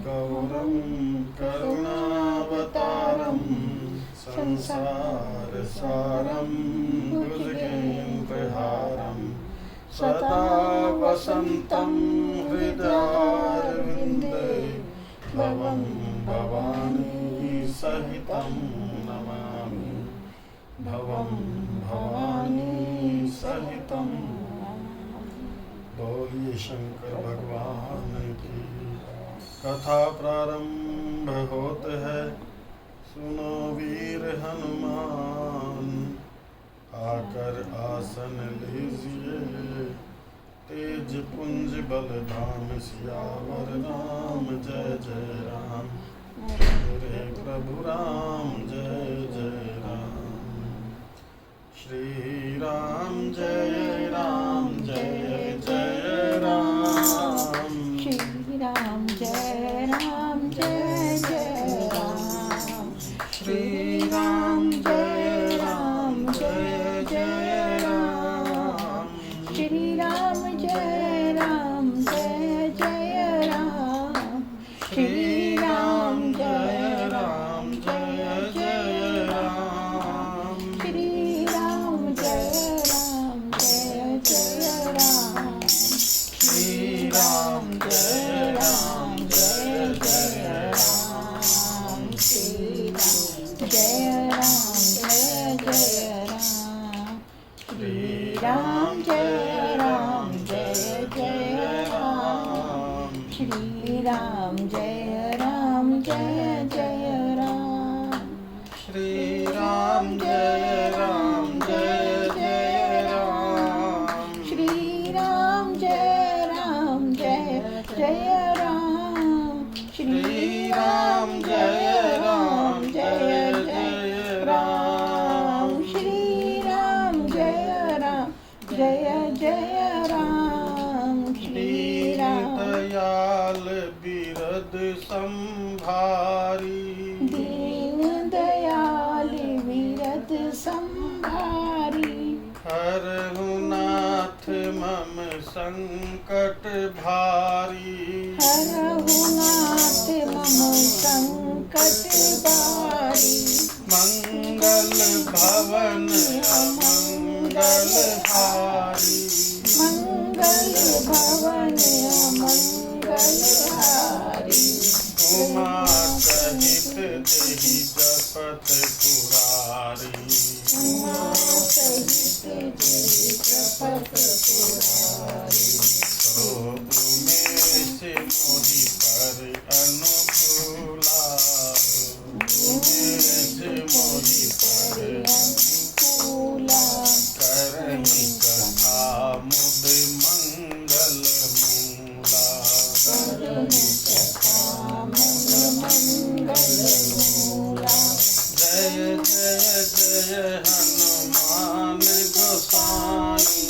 गौरं करुणावतारं संसारसारं भुजगेन्द्रहारं सदा वसन्तं हृदयारविन्दे भवं भवानी सहितं नमामि भवं भवानी सहितं। बोलिए शंकर भगवान की। कथा प्रारंभ होते है, सुनो वीर हनुमान, आकर आसन लीजिए, तेज पुंज बल धाम सियावर राम जय जय राम। मेरे प्रभु राम जय जय राम। श्री राम जय राम जय जय राम। श्री राम जय राम जय जय राम। श्री राम जय राम जय जय राम। श्री राम जय राम जय जय राम। श्री राम जय राम जय जय राम। श्री राम जय राम जय जय राम। श्री राम जय राम जय जय राम। श्री राम जय राम जय जय राम। श्री राम जय राम जय जय राम। श्री राम जय राम जय जय राम। श्री राम जय राम जय जय राम। श्री राम जय राम जय जय राम। श्री राम जय राम जय जय राम। श्री राम जय राम जय जय राम। श्री राम दयाल बिरद संभारी, दीन दयाल विरद संभारी, हरहु नाथ मम संकट भारी। हरहु नाथ मम संकट भारी, मंगल भवन अमंगल हारी। मंगल भवन अमंगल हारी। उमा सहित देहि जपत पुरारी। उमा सहित देहि जपत पुरारी। सो उमेश मोहि पर अनुकूला। उमेश मोहि पर अनुकूला, करहि कथा मुद मंगल मूला। करहि कथा मुद मंगल मूला। जय जय जय हनुमान गोसाई।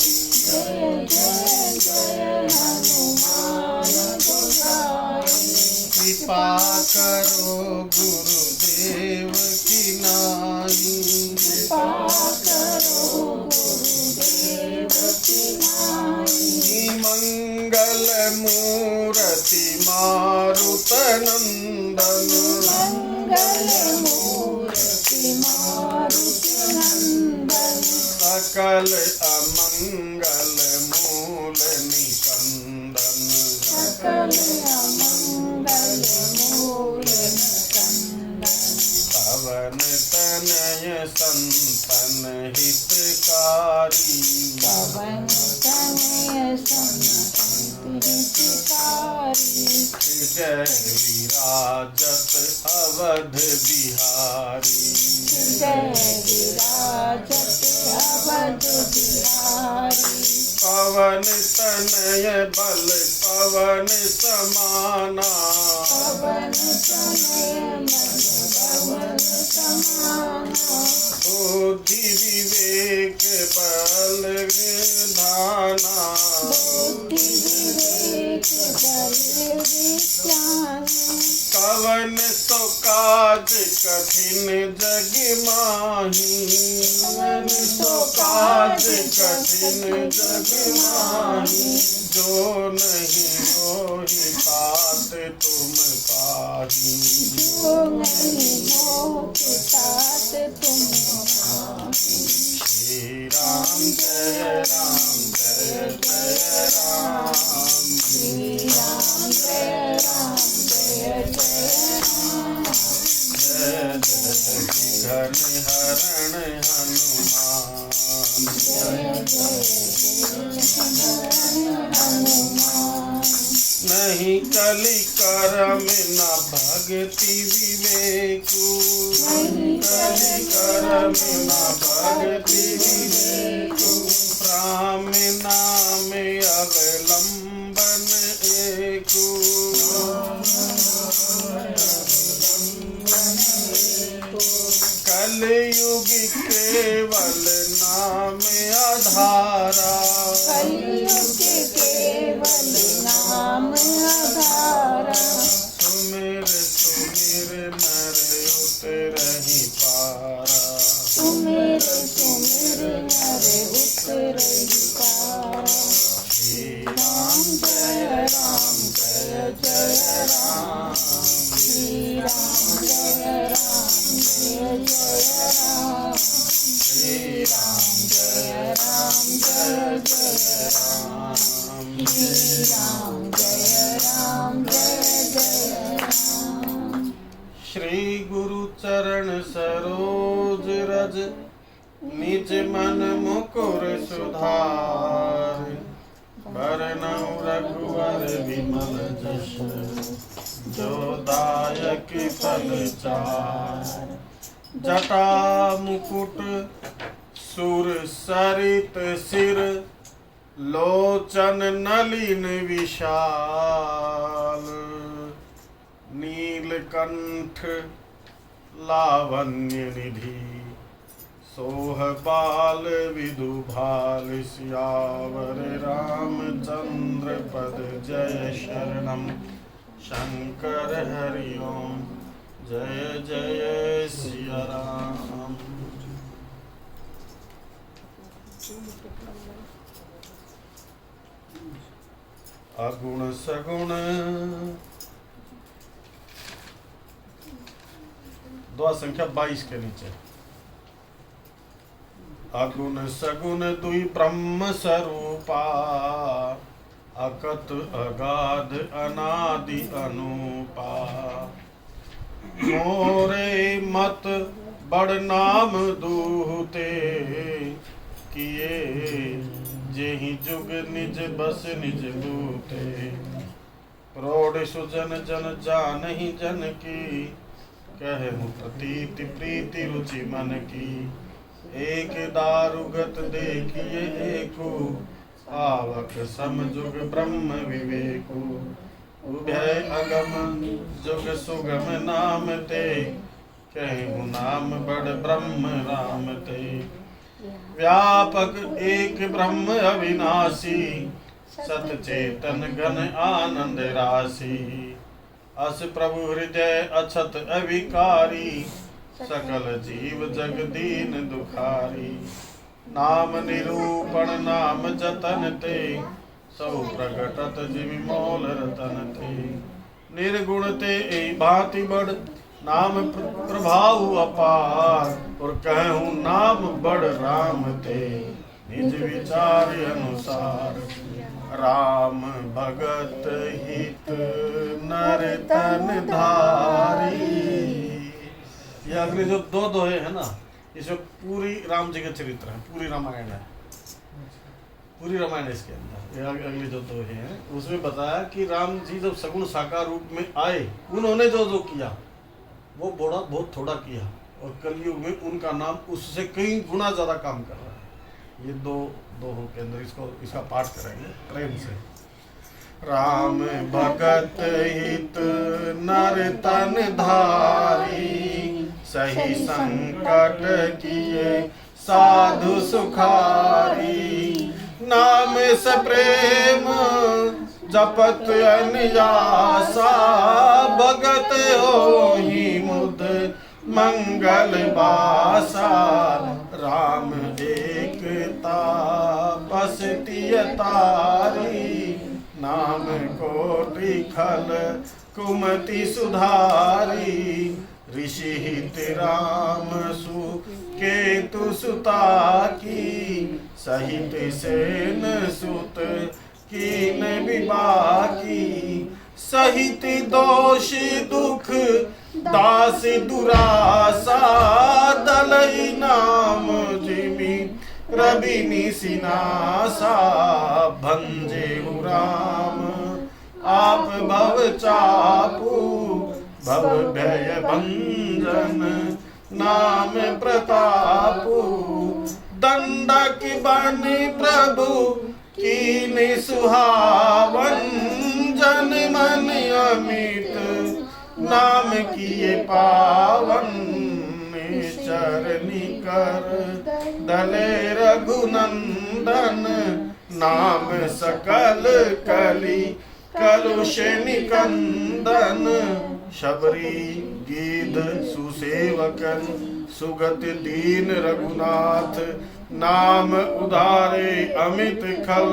जय जय जय हनुमान गोसाई। कृपा करो गुरुदेव की नाई। कृपा करो गुरुदेव की नाई। मंगल मूर्ति मारुत नंदन। मंगल मूर्ति मारुति नंदन। सकल अमंगल मूल निकंदन। सकल अमंगल मूल निकंदन। पवन तनय संतन हितकारी। पवन तनय संतन हितकारी। जय विराजत अवध बिहारी। जय विराजत अवध बिहारी। पवन तनय बल पवन समाना। पवन तनय बल पवन समाना। बुद्धि विवेक बल धाना। बुद्धि विवेक बल विज्ञान। कवन सो काज कठिन जग माही। कवन सो काज कठिन जग माही। जो नहीं होहि तात तुम पाही। जो नहीं हो के साथ तुम नाही। श्री राम जय राम जय जय राम। श्री राम जय राम जय जय राम। जय जय घन हरण हनुमान। जय जय हनुमान। नहीं कलि करम न भक्ति विवेकु। नहीं कलि करम न भक्ति विवेकु। राम नाम अवलंबन एकु। कलयुग केवल नाम आधारा। कलयुग केवल नाम आधारा। सुमिर सुमिर नर उतरहि पारा। सुमिर सुमिर नर उतरहि पारा। श्री राम जय राम जय जय राम। श्री राम जय राम जय जय राम। श्री राम जय राम जय जय राम। श्री राम जय राम जय जय राम। श्री गुरु चरण सरोज रज निज मन मुकुर सुधार। बरनउँ रघुवर विमल जस जो दायक फल चार। जटा मुकुट सुर सरित सिर लोचन नलिन विशाल। नीलकंठ लावण्य निधि सोह बाल विदु भाल। सियावर रामचंद्र पद जय शरणम शंकर हरि ओम। जय जय सिया राम। अगुण सगुण दुआ संख्या 22 के नीचे। अगुण सगुण दुई ब्रह्म स्वरूपा। अकत अगाध अनादि अनूपा। मोरे मत बड़ नाम दूते। किए जेहि जुग निज बस निज बूते। प्रौढ़ सुजन जन जानहि जन की। कहु प्रतीति प्रीति रुचि मन की। एक दारुगत देखिए एकु। आवक सम जुग ब्रह्म विवेकु। उभय अगम जुग सुगम नाम ते। कहु नाम बड़ ब्रह्म राम ते। व्यापक एक ब्रह्म अविनाशी। सत चेतन घन आनंद राशि। अस प्रभु हृदय अछत अविकारी। सकल जीव जग दीन दुखारी। नाम निरूपण नाम जतन ते। सौ प्रगटत जिमि मोल रतन ते। निर्गुण ते ए भांति बड़ नाम प्रभाव अपार। और कहूँ नाम बड़ राम ते। निज विचार अनुसार। राम भगत हित नर तन धारी। ये अगले जो दो दोहे है ना, इसमें पूरी राम जी का चरित्र है, पूरी रामायण है, पूरी रामायण इसके अंदर। ये अगले जो दोहे हैं उसमें बताया कि राम जी जब सगुण साकार रूप में आए, उन्होंने जो जो किया वो बहुत थोड़ा किया। और कलयुग में उनका नाम उससे कई गुना ज्यादा काम कर रहा है। ये दो दोहों के अंदर इसका पाठ करेंगे प्रेम से। राम भगत हित नर तन धारी। सही संकट किए साधु सुखारी। नाम से प्रेम जपत अनियासा। भगत होहि मुद मंगल बासा। राम एकता बसतिय तारी। नाम कोटि खल कुमति सुधारी। ऋषि हित राम सु केतु सुता की। सहित सेन सुत कीन विबाकी। सहित दोष दुख दास दुरासा। दलई नाम जिमि रवि निसिनासा। भंजे राम आप भव चापू। भव भय भंजन नाम प्रतापू। दंडक बनि प्रभु कीन सुहावन। जन मन अमित नाम किए पावन। चरनी कर दले रघुनंदन। नाम सकल कली कलुष निकंदन। शबरी गीध सुसेवकन सुगत दीन रघुनाथ। नाम उदारे अमित खल।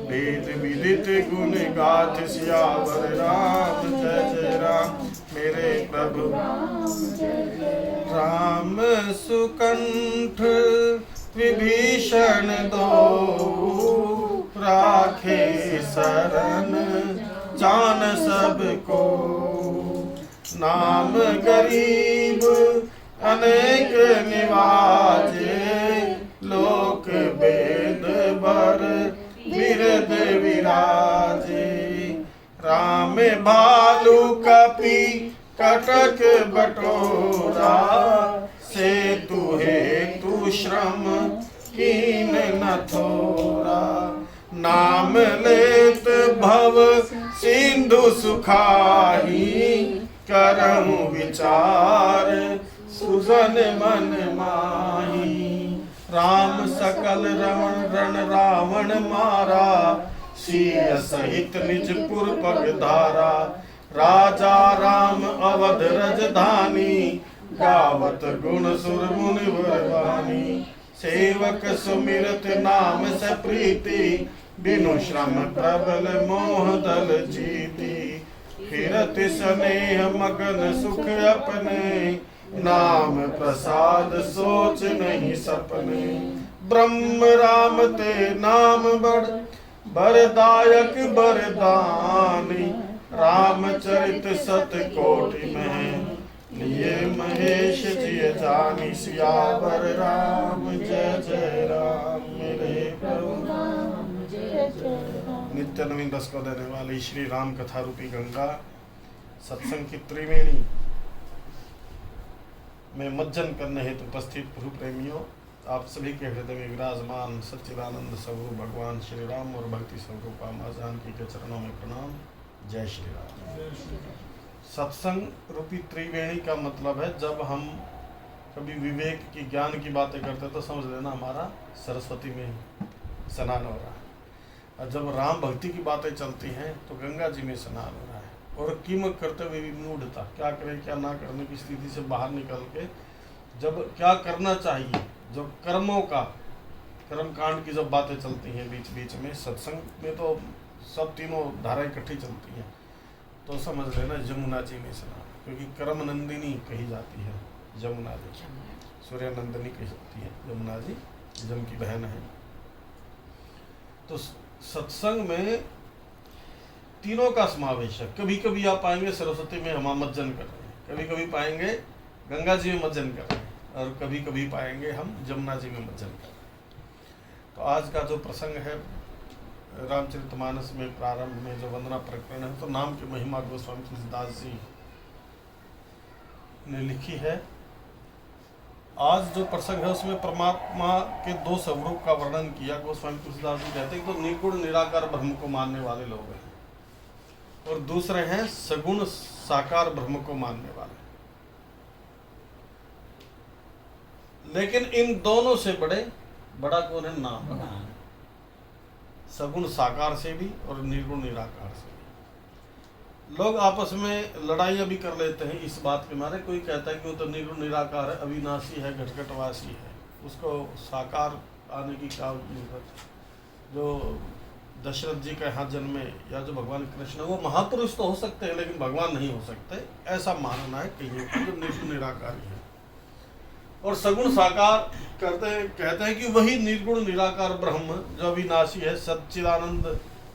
वेद विदित गुण गाथ। सियावर राम जय जय राम मेरे प्रभु। राम सुकंठ विभीषण दो। राखे शरण जान सबको। नाम गरीब अनेक निवाजे। लोक वेद बर बिरद विराजे। राम भालू कपि कटक बटोरा। सेतु हेतु श्रम कीन न थोरा। नाम लेत भव सिंधु सुखाही। करहु विचार सुजन मन माही। राम सकल रण रावण मारा। सीय सहित निजपुर पग धारा। राजा राम अवध रजधानी। गावत गुण सुर मुनिवर वाणी। सेवक सुमिरत नाम से प्रीति। बिनु श्रम प्रबल मोह दल जीती। फिरत स्नेह मगन सुख अपने। नाम प्रसाद सोच नहीं सपने। ब्रह्म राम ते नाम बड़ बरदायक बरदानी। रामचरित सत कोटि में लिए महेश जिय जानी। सियावर राम जय जय राम मेरे प्रभु। नित्य नवीन रस को देने वाली श्री राम कथा रूपी गंगा सत्संग की त्रिवेणी में मज्जन करने हेतु उपस्थित प्रभु प्रेमियों, आप सभी के हृदय में विराजमान सच्चिदानंद स्वरूप भगवान श्री राम और भक्ति स्वरूप मां जानकी के चरणों में प्रणाम। जय श्री राम। सत्संग रूपी त्रिवेणी का मतलब है, जब हम कभी विवेक की ज्ञान की बातें करते हैं तो समझ लेना हमारा सरस्वती में स्नान हो रहा है, और जब राम भक्ति की बातें चलती हैं तो गंगा जी में स्नान हो रहा है। और कीमत करते हुए भी मूढ़ता, क्या करें क्या ना करने की स्थिति से बाहर निकल के जब क्या करना चाहिए, जब कर्मों का कर्मकांड की जब बातें चलती हैं बीच बीच में, सत्संग में तो सब तीनों धाराएं इकट्ठी चलती हैं, तो समझ लेना जमुना जी में स्नान, क्योंकि कर्म नंदिनी कही जाती है जमुना जी, सूर्य नंदिनी कही जाती है जमुना जी, जम की बहन है। तो सत्संग में तीनों का समावेश है। कभी कभी आप पाएंगे सरस्वती में हम मज्जन कर रहे हैं, कभी कभी पाएंगे गंगा जी में मज्जन कर रहे हैं, और कभी कभी पाएंगे हम जमुना जी में मज्जन कर रहे हैं। तो आज का जो प्रसंग है रामचरितमानस में प्रारंभ में जो वंदना प्रकरण है, तो नाम की महिमा गोस्वामी तुलसीदास जी ने लिखी है। आज जो प्रसंग है उसमें परमात्मा के दो स्वरूप का वर्णन किया। गोस्वामी तुलसीदास जी कहते हैं कि तो निर्गुण निराकार ब्रह्म को मानने वाले लोग हैं, और दूसरे हैं सगुण साकार ब्रह्म को मानने वाले। लेकिन इन दोनों से बड़ा कौन है? नाम। सगुण साकार से भी और निर्गुण निराकार से भी। लोग आपस में लड़ाइयाँ भी कर लेते हैं इस बात के मारे। कोई कहता है कि वो तो निर्गुण निराकार है, अविनाशी है, घटघटवासी है, उसको साकार आने की क्या जरूरत है? जो दशरथ जी के यहाँ जन्मे या जो भगवान कृष्ण है वो महापुरुष तो हो सकते हैं लेकिन भगवान नहीं हो सकते, ऐसा मानना है कईयों का जो निर्गुण निराकारी है। और सगुण साकार कहते हैं कि वही निर्गुण निराकार ब्रह्म जो अविनाशी है, सच्चिदानंद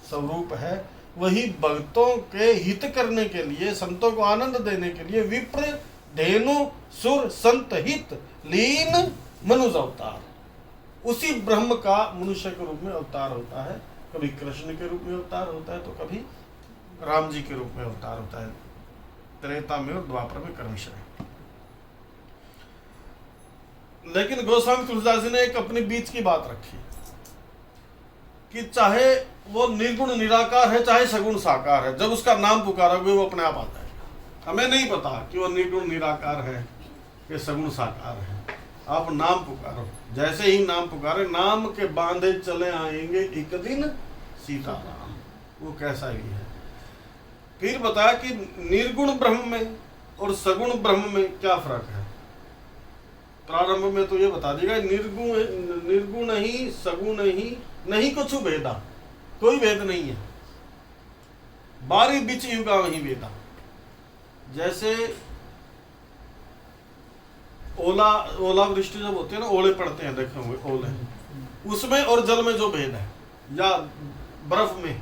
स्वरूप है, वही भक्तों के हित करने के लिए, संतों को आनंद देने के लिए विप्र धेनु सुर संत हित लीन मनुज अवतार, उसी ब्रह्म का मनुष्य के रूप में अवतार होता है। कभी कृष्ण के रूप में अवतार होता है तो कभी राम जी के रूप में अवतार होता है, त्रेता में और द्वापर में क्रमशः। लेकिन गोस्वामी तुलसीदास जी ने एक अपनी बीच की बात रखी कि चाहे वो निर्गुण निराकार है चाहे सगुण साकार है, जब उसका नाम पुकारोगे वो अपने आप आ जाएगा। हमें नहीं पता कि वो निर्गुण निराकार है कि सगुण साकार है, आप नाम पुकारो। जैसे ही नाम पुकारे, नाम के बांधे चले आएंगे एक दिन सीताराम, वो कैसा ही है। फिर बताया कि निर्गुण ब्रह्म में और सगुण ब्रह्म में क्या फर्क है। प्रारंभ में तो ये बता देगा निर्गुण ही सगुण ही नहीं कुछ भेदा, कोई भेद नहीं है, बारी बिच युगा वही भेदा। जैसे ओला वृष्टि जब होती है ना, ओले पड़ते हैं, देखे होंगे ओले, उसमें और जल में जो भेद है, या बर्फ में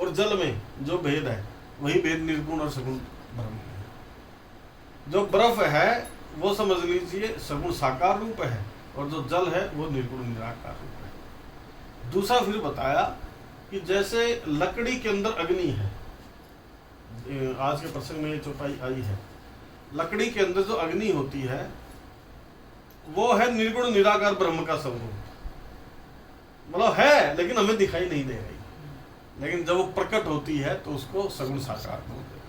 और जल में जो भेद है, वही भेद निर्गुण और सगुण ब्रह्म में है। जो बर्फ है वो समझ लीजिए सगुण साकार रूप है, और जो जल है वो निर्गुण निराकार रूप है। दूसरा फिर बताया कि जैसे लकड़ी के अंदर अग्नि है, आज के प्रसंग में ये चौपाई आई है, लकड़ी के अंदर जो अग्नि होती है वो है निर्गुण निराकार ब्रह्म का स्वरूप, मतलब है लेकिन हमें दिखाई नहीं दे रही, लेकिन जब वो प्रकट होती है तो उसको सगुण साकार बोलते हैं।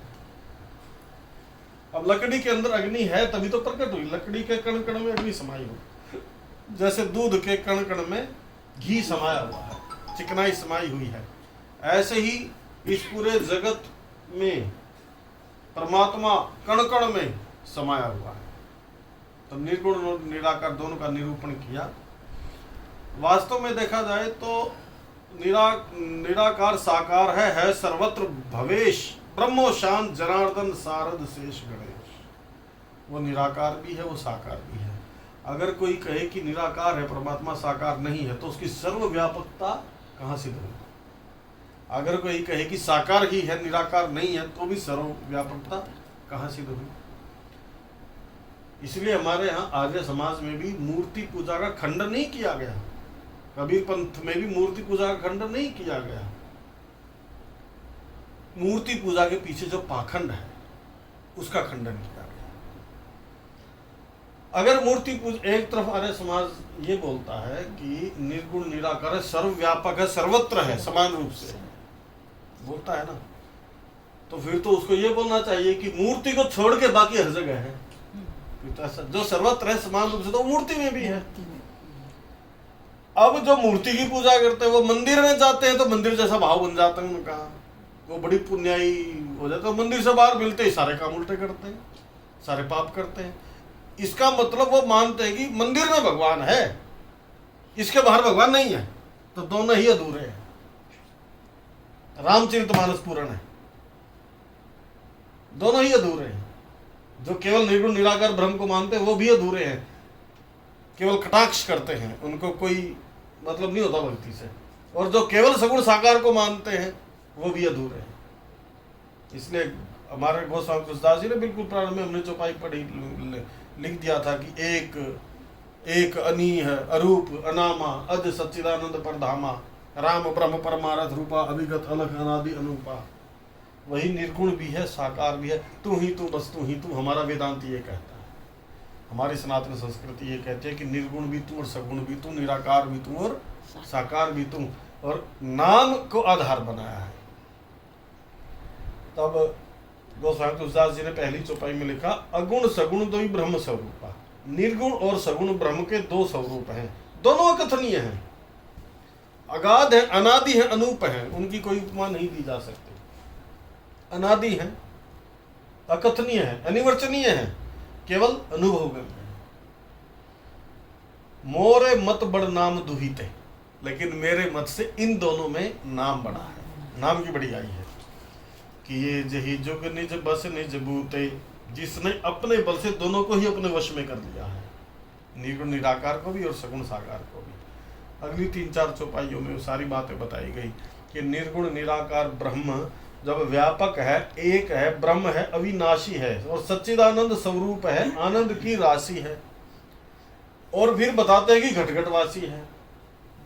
अब लकड़ी के अंदर अग्नि है तभी तो प्रकट हुई, लकड़ी के कण कण में अग्नि समाई हो, जैसे दूध के कण कण में घी समाया हुआ है, चिकनाई समाई हुई है, ऐसे ही इस पूरे जगत में परमात्मा कण कण में समाया हुआ है। तो निर्गुण और निराकार दोनों का निरूपण किया। वास्तव में देखा जाए तो निराकार साकार है सर्वत्र भवेश ब्रह्मो शांत जनार्दन सारद शेष गणेश। वो निराकार भी है, वो साकार भी है। अगर कोई कहे कि निराकार है परमात्मा साकार नहीं है तो उसकी सर्वव्यापकता कहाँ सिद्ध होगी। अगर कोई कहे कि साकार ही है निराकार नहीं है तो भी सर्वव्यापकता कहाँ सिद्ध होगी। इसलिए हमारे यहाँ आर्य समाज में भी मूर्ति पूजा का खंडन नहीं किया गया, कबीर पंथ में भी मूर्ति पूजा का खंडन नहीं किया गया। मूर्ति पूजा के पीछे जो पाखंड है उसका खंडन किया गया। अगर मूर्ति पूजा, एक तरफ आर्य समाज ये बोलता है कि निर्गुण निराकार है, सर्वव्यापक है, सर्वत्र है, समान रूप से बोलता है ना, तो फिर तो उसको ये बोलना चाहिए कि मूर्ति को छोड़ के बाकी हर जगह है। जो सर्वत्र है समान रूप से तो मूर्ति में भी है। अब जो मूर्ति की पूजा करते हैं वो मंदिर में जाते हैं तो मंदिर जैसा भाव बन जाता है उनका, वो बड़ी पुण्याई हो जाता है। मंदिर से बाहर मिलते ही सारे काम उल्टे करते हैं, सारे पाप करते हैं। इसका मतलब वो मानते हैं कि मंदिर में भगवान है, इसके बाहर भगवान नहीं है, तो दोनों ही अधूरे हैं। रामचरितमानस पूर्ण है, दोनों ही अधूरे हैं। जो केवल निर्गुण निराकार ब्रह्म को मानते हैं वो भी अधूरे हैं, केवल कटाक्ष करते हैं, उनको कोई मतलब नहीं होता भक्ति से। और जो केवल सगुण साकार को मानते हैं वो भी अधूरे हैं। इसलिए हमारे गोस्वामी तुलसीदास जी ने बिल्कुल प्रारंभ में हमने चौपाई पढ़ी लिख दिया था कि एक अनीह अरूप अनामा अज सच्चिदानंद परधामा राम ब्रह्म परमारथ रूपा अभिगत अलग अनादि अनूपा। वही निर्गुण भी है, साकार भी है, तू ही तू, बस तू ही तू। हमारा वेदांत ये कहता है, हमारी सनातन संस्कृति ये कहती है कि निर्गुण भी तू और सगुण भी तू, निराकार भी तू और साकार भी तू, और नाम को आधार बनाया है। तब गोस्वामी तुलसीदास जी ने पहली चौपाई में लिखा, अगुण सगुण दो ही ब्रह्म स्वरूपा। निर्गुण और सगुण ब्रह्म के दो स्वरूप हैं, दोनों अकथनीय हैं, अगाध है, अनादि है, अनूप है, उनकी कोई उपमा नहीं दी जा सकती। अनादि है, अकथनीय है, अनिवर्चनीय है, केवल अनुभव में। मोरे मत बड़ नाम दुहिते लेकिन मेरे मत से इन दोनों में नाम बड़ा है। नाम की बड़ी आई है कि ये जही जुग निज बस निज बूते, जिसने अपने बल से दोनों को ही अपने वश में कर लिया है, निर्गुण निराकार को भी और सगुण साकार को भी। अगली 3-4 चौपाइयों में वो सारी बातें बताई गई कि निर्गुण निराकार ब्रह्म जब व्यापक है, एक है, ब्रह्म है, अविनाशी है और सच्चिदानंद स्वरूप है, आनंद की राशि है, और फिर बताते हैं कि घट घटवासी है।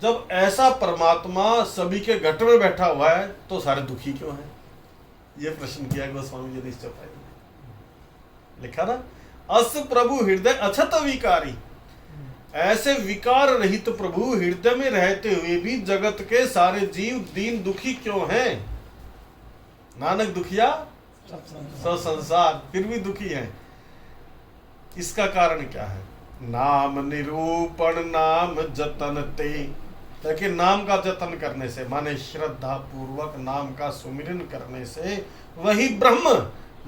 जब ऐसा परमात्मा सभी के घट में बैठा हुआ है तो सारे दुखी क्यों हैं? ये प्रश्न किया गोस्वामी जी ने इस चौपाई में लिखा ना, अस प्रभु हृदय अछत विकारी। ऐसे विकार रहित प्रभु हृदय में रहते हुए भी जगत के सारे जीव दीन दुखी क्यों हैं? नानक दुखिया सब संसार, फिर भी दुखी हैं। इसका कारण क्या है? नाम निरूपण नाम जतन ते। देखिए, नाम का जतन करने से माने श्रद्धा पूर्वक नाम का सुमिरन करने से वही ब्रह्म,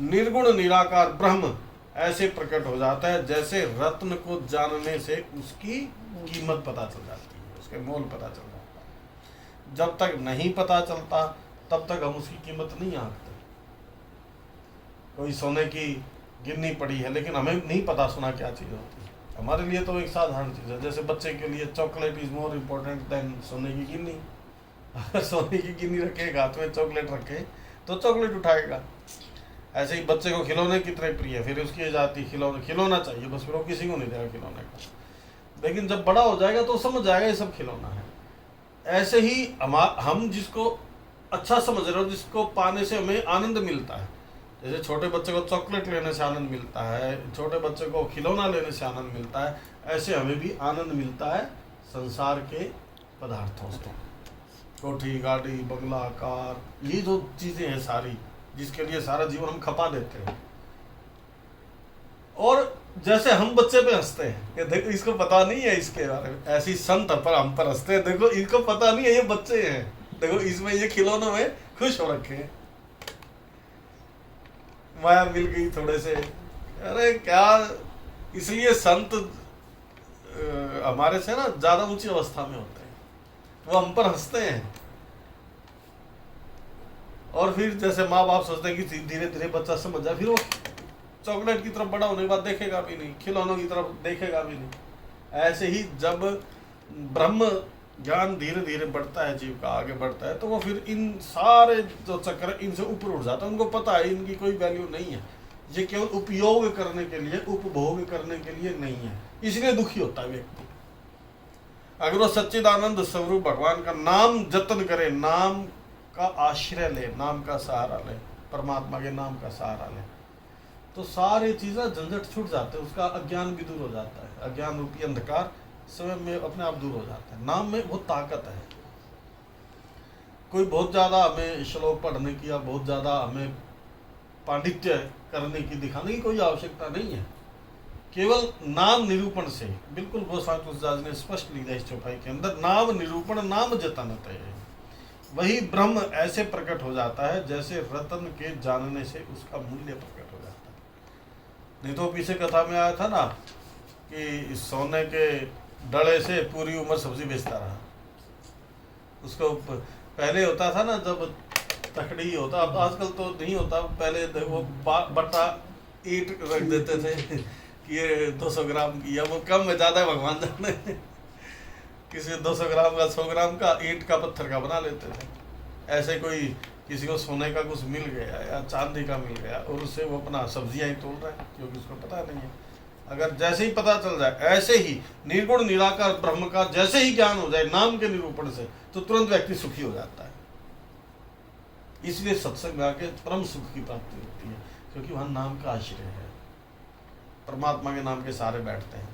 निर्गुण निराकार ब्रह्म ऐसे प्रकट हो जाता है जैसे रत्न को जानने से उसकी कीमत पता चल जाती है, उसके मोल पता चल जाता है। जब तक नहीं पता चलता तब तक हम उसकी कीमत नहीं आंकते। कोई सोने की गिन्नी पड़ी है लेकिन हमें नहीं पता सोना क्या चीज़ होती है। हमारे लिए तो एक साधारण चीज़ है, जैसे बच्चे के लिए chocolate is more important then सोने की गिन्नी। अगर सोने की गिन्नी रखे हाथ में, चॉकलेट रखे तो चॉकलेट उठाएगा। ऐसे ही बच्चे को खिलौने कितने प्रिय है, फिर उसकी जाती खिलौना चाहिए, बस फिर वो किसी को नहीं देगा खिलौने का। लेकिन जब बड़ा हो जाएगा तो समझ जाएगा ये सब खिलौना है। ऐसे ही हम जिसको अच्छा समझ रहे हो, जिसको पाने से हमें आनंद मिलता है, जैसे छोटे बच्चे को चॉकलेट लेने से आनंद मिलता है, छोटे बच्चे को खिलौना लेने से आनंद मिलता है, ऐसे हमें भी आनंद मिलता है संसार के पदार्थों से। कोठी, गाड़ी, बंगला, कार, ये जो चीज़ें हैं सारी, जिसके लिए सारा जीवन हम खपा देते हैं। और जैसे हम बच्चे पे हंसते हैं कि देखो इसको पता नहीं है इसके बारे में, ऐसी संत पर हम पर हंसते हैं, देखो इसको पता नहीं है ये बच्चे हैं, देखो इसमें ये खिलौनों में खुश हो रखे हैं, माया मिल गई थोड़े से। अरे क्या, इसलिए संत हमारे से ना ज्यादा ऊंची अवस्था में होते हैं, वो हम पर हंसते हैं। और फिर जैसे माँ बाप सोचते हैं कि धीरे धीरे बच्चा समझ जाए, फिर वो चॉकलेट की तरफ बड़ा होने के बाद देखेगा भी नहीं, खिलौनों की तरफ देखेगा भी नहीं। ऐसे ही जब ब्रह्म ज्ञान धीरे धीरे बढ़ता है, जीव का आगे बढ़ता है, तो वो फिर इन सारे जो चक्र इनसे ऊपर उठ जाता है। उनको पता है इनकी कोई वैल्यू नहीं है, ये केवल उपयोग करने के लिए, उपभोग करने के लिए नहीं है, इसलिए दुखी होता है व्यक्ति। अगर वो सच्चिदानंद स्वरूप भगवान का नाम जतन करे, नाम का आश्रय ले, नाम का सहारा ले, परमात्मा के नाम का सहारा ले, तो सारी चीज़ें झंझट छूट जाते हैं, उसका अज्ञान भी दूर हो जाता है, अज्ञान रूपी अंधकार स्वयं में अपने आप दूर हो जाता है। नाम में बहुत ताकत है। कोई बहुत ज़्यादा हमें श्लोक पढ़ने की या बहुत ज़्यादा हमें पांडित्य करने की, दिखाने की कोई आवश्यकता नहीं है। केवल नाम निरूपण से, बिल्कुल गोस्वामी तुलसीदास ने स्पष्ट लिखा इस चौपाई के अंदर, नाम निरूपण नाम जतनत है, वही ब्रह्म ऐसे प्रकट हो जाता है जैसे रतन के जानने से उसका मूल्य प्रकट हो जाता है। नहीं तो पीछे कथा में आया था ना कि सोने के डले से पूरी उम्र सब्जी बेचता रहा। उसको पहले होता था ना, जब तकड़ी होता, अब आजकल तो नहीं होता, पहले वो बट्टा ईंट रख देते थे कि ये 200 ग्राम की, या वो कम में ज़्यादा भगवान जाने, किसी 200 ग्राम का, 100 ग्राम का, ईंट का, पत्थर का बना लेते थे। ऐसे कोई किसी को सोने का कुछ मिल गया या चांदी का मिल गया और उससे वो अपना सब्जियां ही तोड़ रहा है, क्योंकि उसको पता नहीं है। अगर जैसे ही पता चल जाए, ऐसे ही निर्गुण निराकार ब्रह्म का जैसे ही ज्ञान हो जाए नाम के निरूपण से, तो तुरंत व्यक्ति सुखी हो जाता है। इसलिए सत्संग में आके परम सुख की प्राप्ति होती है, क्योंकि वहां नाम का आश्रय है, परमात्मा के नाम के सहारे बैठते हैं।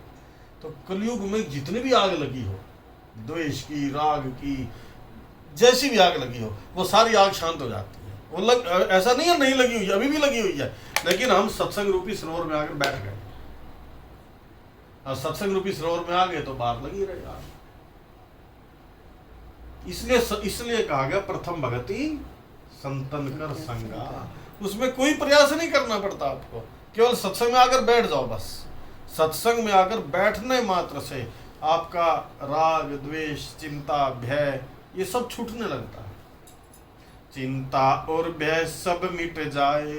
तो कलयुग में जितनी भी आग लगी हो, द्वेष की, राग की, जैसी भी आग लगी हो, वो सारी आग शांत हो जाती है। वो ऐसा नहीं है नहीं लगी हुई है, अभी भी लगी हुई है, लेकिन हम सत्संग रूपी सरोवर में आकर बैठ गए। और सत्संग रूपी सरोवर में आ गए तो बाहर लगी रहेगा। इसलिए कहा गया प्रथम भगति संतन कर संगा। उसमें कोई प्रयास नहीं करना पड़ता आपको, केवल सत्संग में आकर बैठ जाओ। बस सत्संग में आकर बैठने मात्र से आपका राग द्वेष चिंता भय ये सब छूटने लगता है। चिंता और भय सब मिट जाए,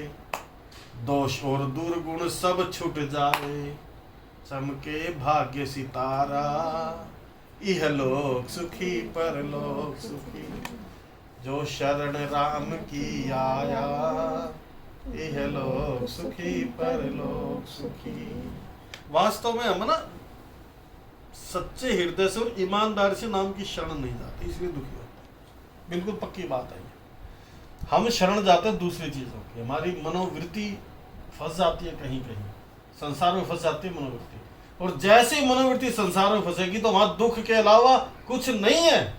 दोष और दुर्गुण सब छूट जाए, चमके भाग्य सितारा, इहलोक सुखी परलोक सुखी, जो शरण राम की आया, इहलोक सुखी परलोक सुखी। वास्तव में हम ना सच्चे हृदय से और ईमानदारी से नाम की शरण नहीं जाते, इसलिए दुखी होते हैं। बिल्कुल पक्की बात है। हम शरण जाते हैं दूसरी चीजों की, हमारी मनोवृत्ति फंस जाती है कहीं कहीं, संसार में फंस जाती है मनोवृत्ति, और जैसे ही मनोवृत्ति संसार में फंसेगी तो वहां दुख के अलावा कुछ नहीं है।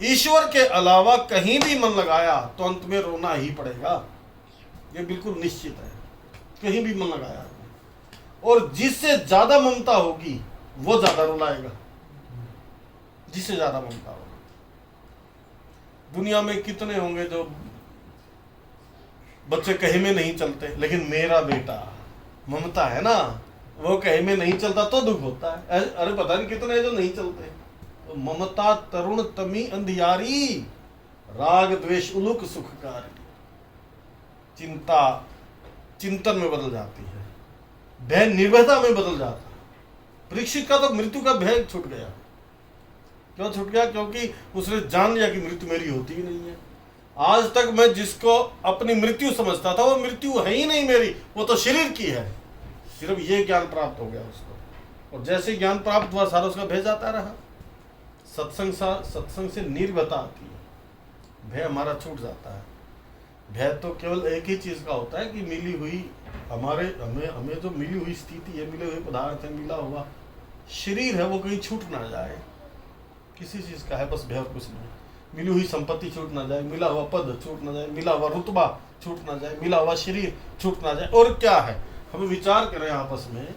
ईश्वर के अलावा कहीं भी मन लगाया तो अंत में रोना ही पड़ेगा, ये बिल्कुल निश्चित है। कहीं भी मन लगाया, और जिससे ज्यादा ममता होगी वो ज्यादा रुलाएगा, जिससे ज्यादा ममता होगी। दुनिया में कितने होंगे जो बच्चे कहीं में नहीं चलते, लेकिन मेरा बेटा, ममता है ना, वो कहीं में नहीं चलता तो दुख होता है। अरे पता नहीं कितने जो नहीं चलते। तो ममता तरुण तमी अंधियारी, राग द्वेष उलुक सुखकारी। चिंता चिंतन में बदल जाती है, भय निर्भयता में बदल जाता है। परीक्षित का तो मृत्यु का भय छूट गया। क्यों छूट गया? क्योंकि उसने जान लिया कि मृत्यु मेरी होती ही नहीं है। आज तक मैं जिसको अपनी मृत्यु समझता था वो मृत्यु है ही नहीं मेरी, वो तो शरीर की है। सिर्फ ये ज्ञान प्राप्त हो गया उसको, और जैसे ज्ञान प्राप्त हुआ सारा उसका भय जाता रहा। सत्संग से निर्भयता आती है, भय हमारा छूट जाता है। भय तो केवल एक ही चीज का होता है कि मिली हुई हमें जो मिली हुई स्थिति है, मिले हुए पदार्थ है, मिला हुआ शरीर है, वो कहीं छूट ना जाए, किसी चीज का है, बस भय और कुछ नहीं। मिली हुई संपत्ति छूट ना जाए, मिला हुआ पद छूट ना जाए, मिला हुआ रुतबा छूट ना जाए, मिला हुआ शरीर छूट ना जाए। और क्या है, हम विचार करें आपस में,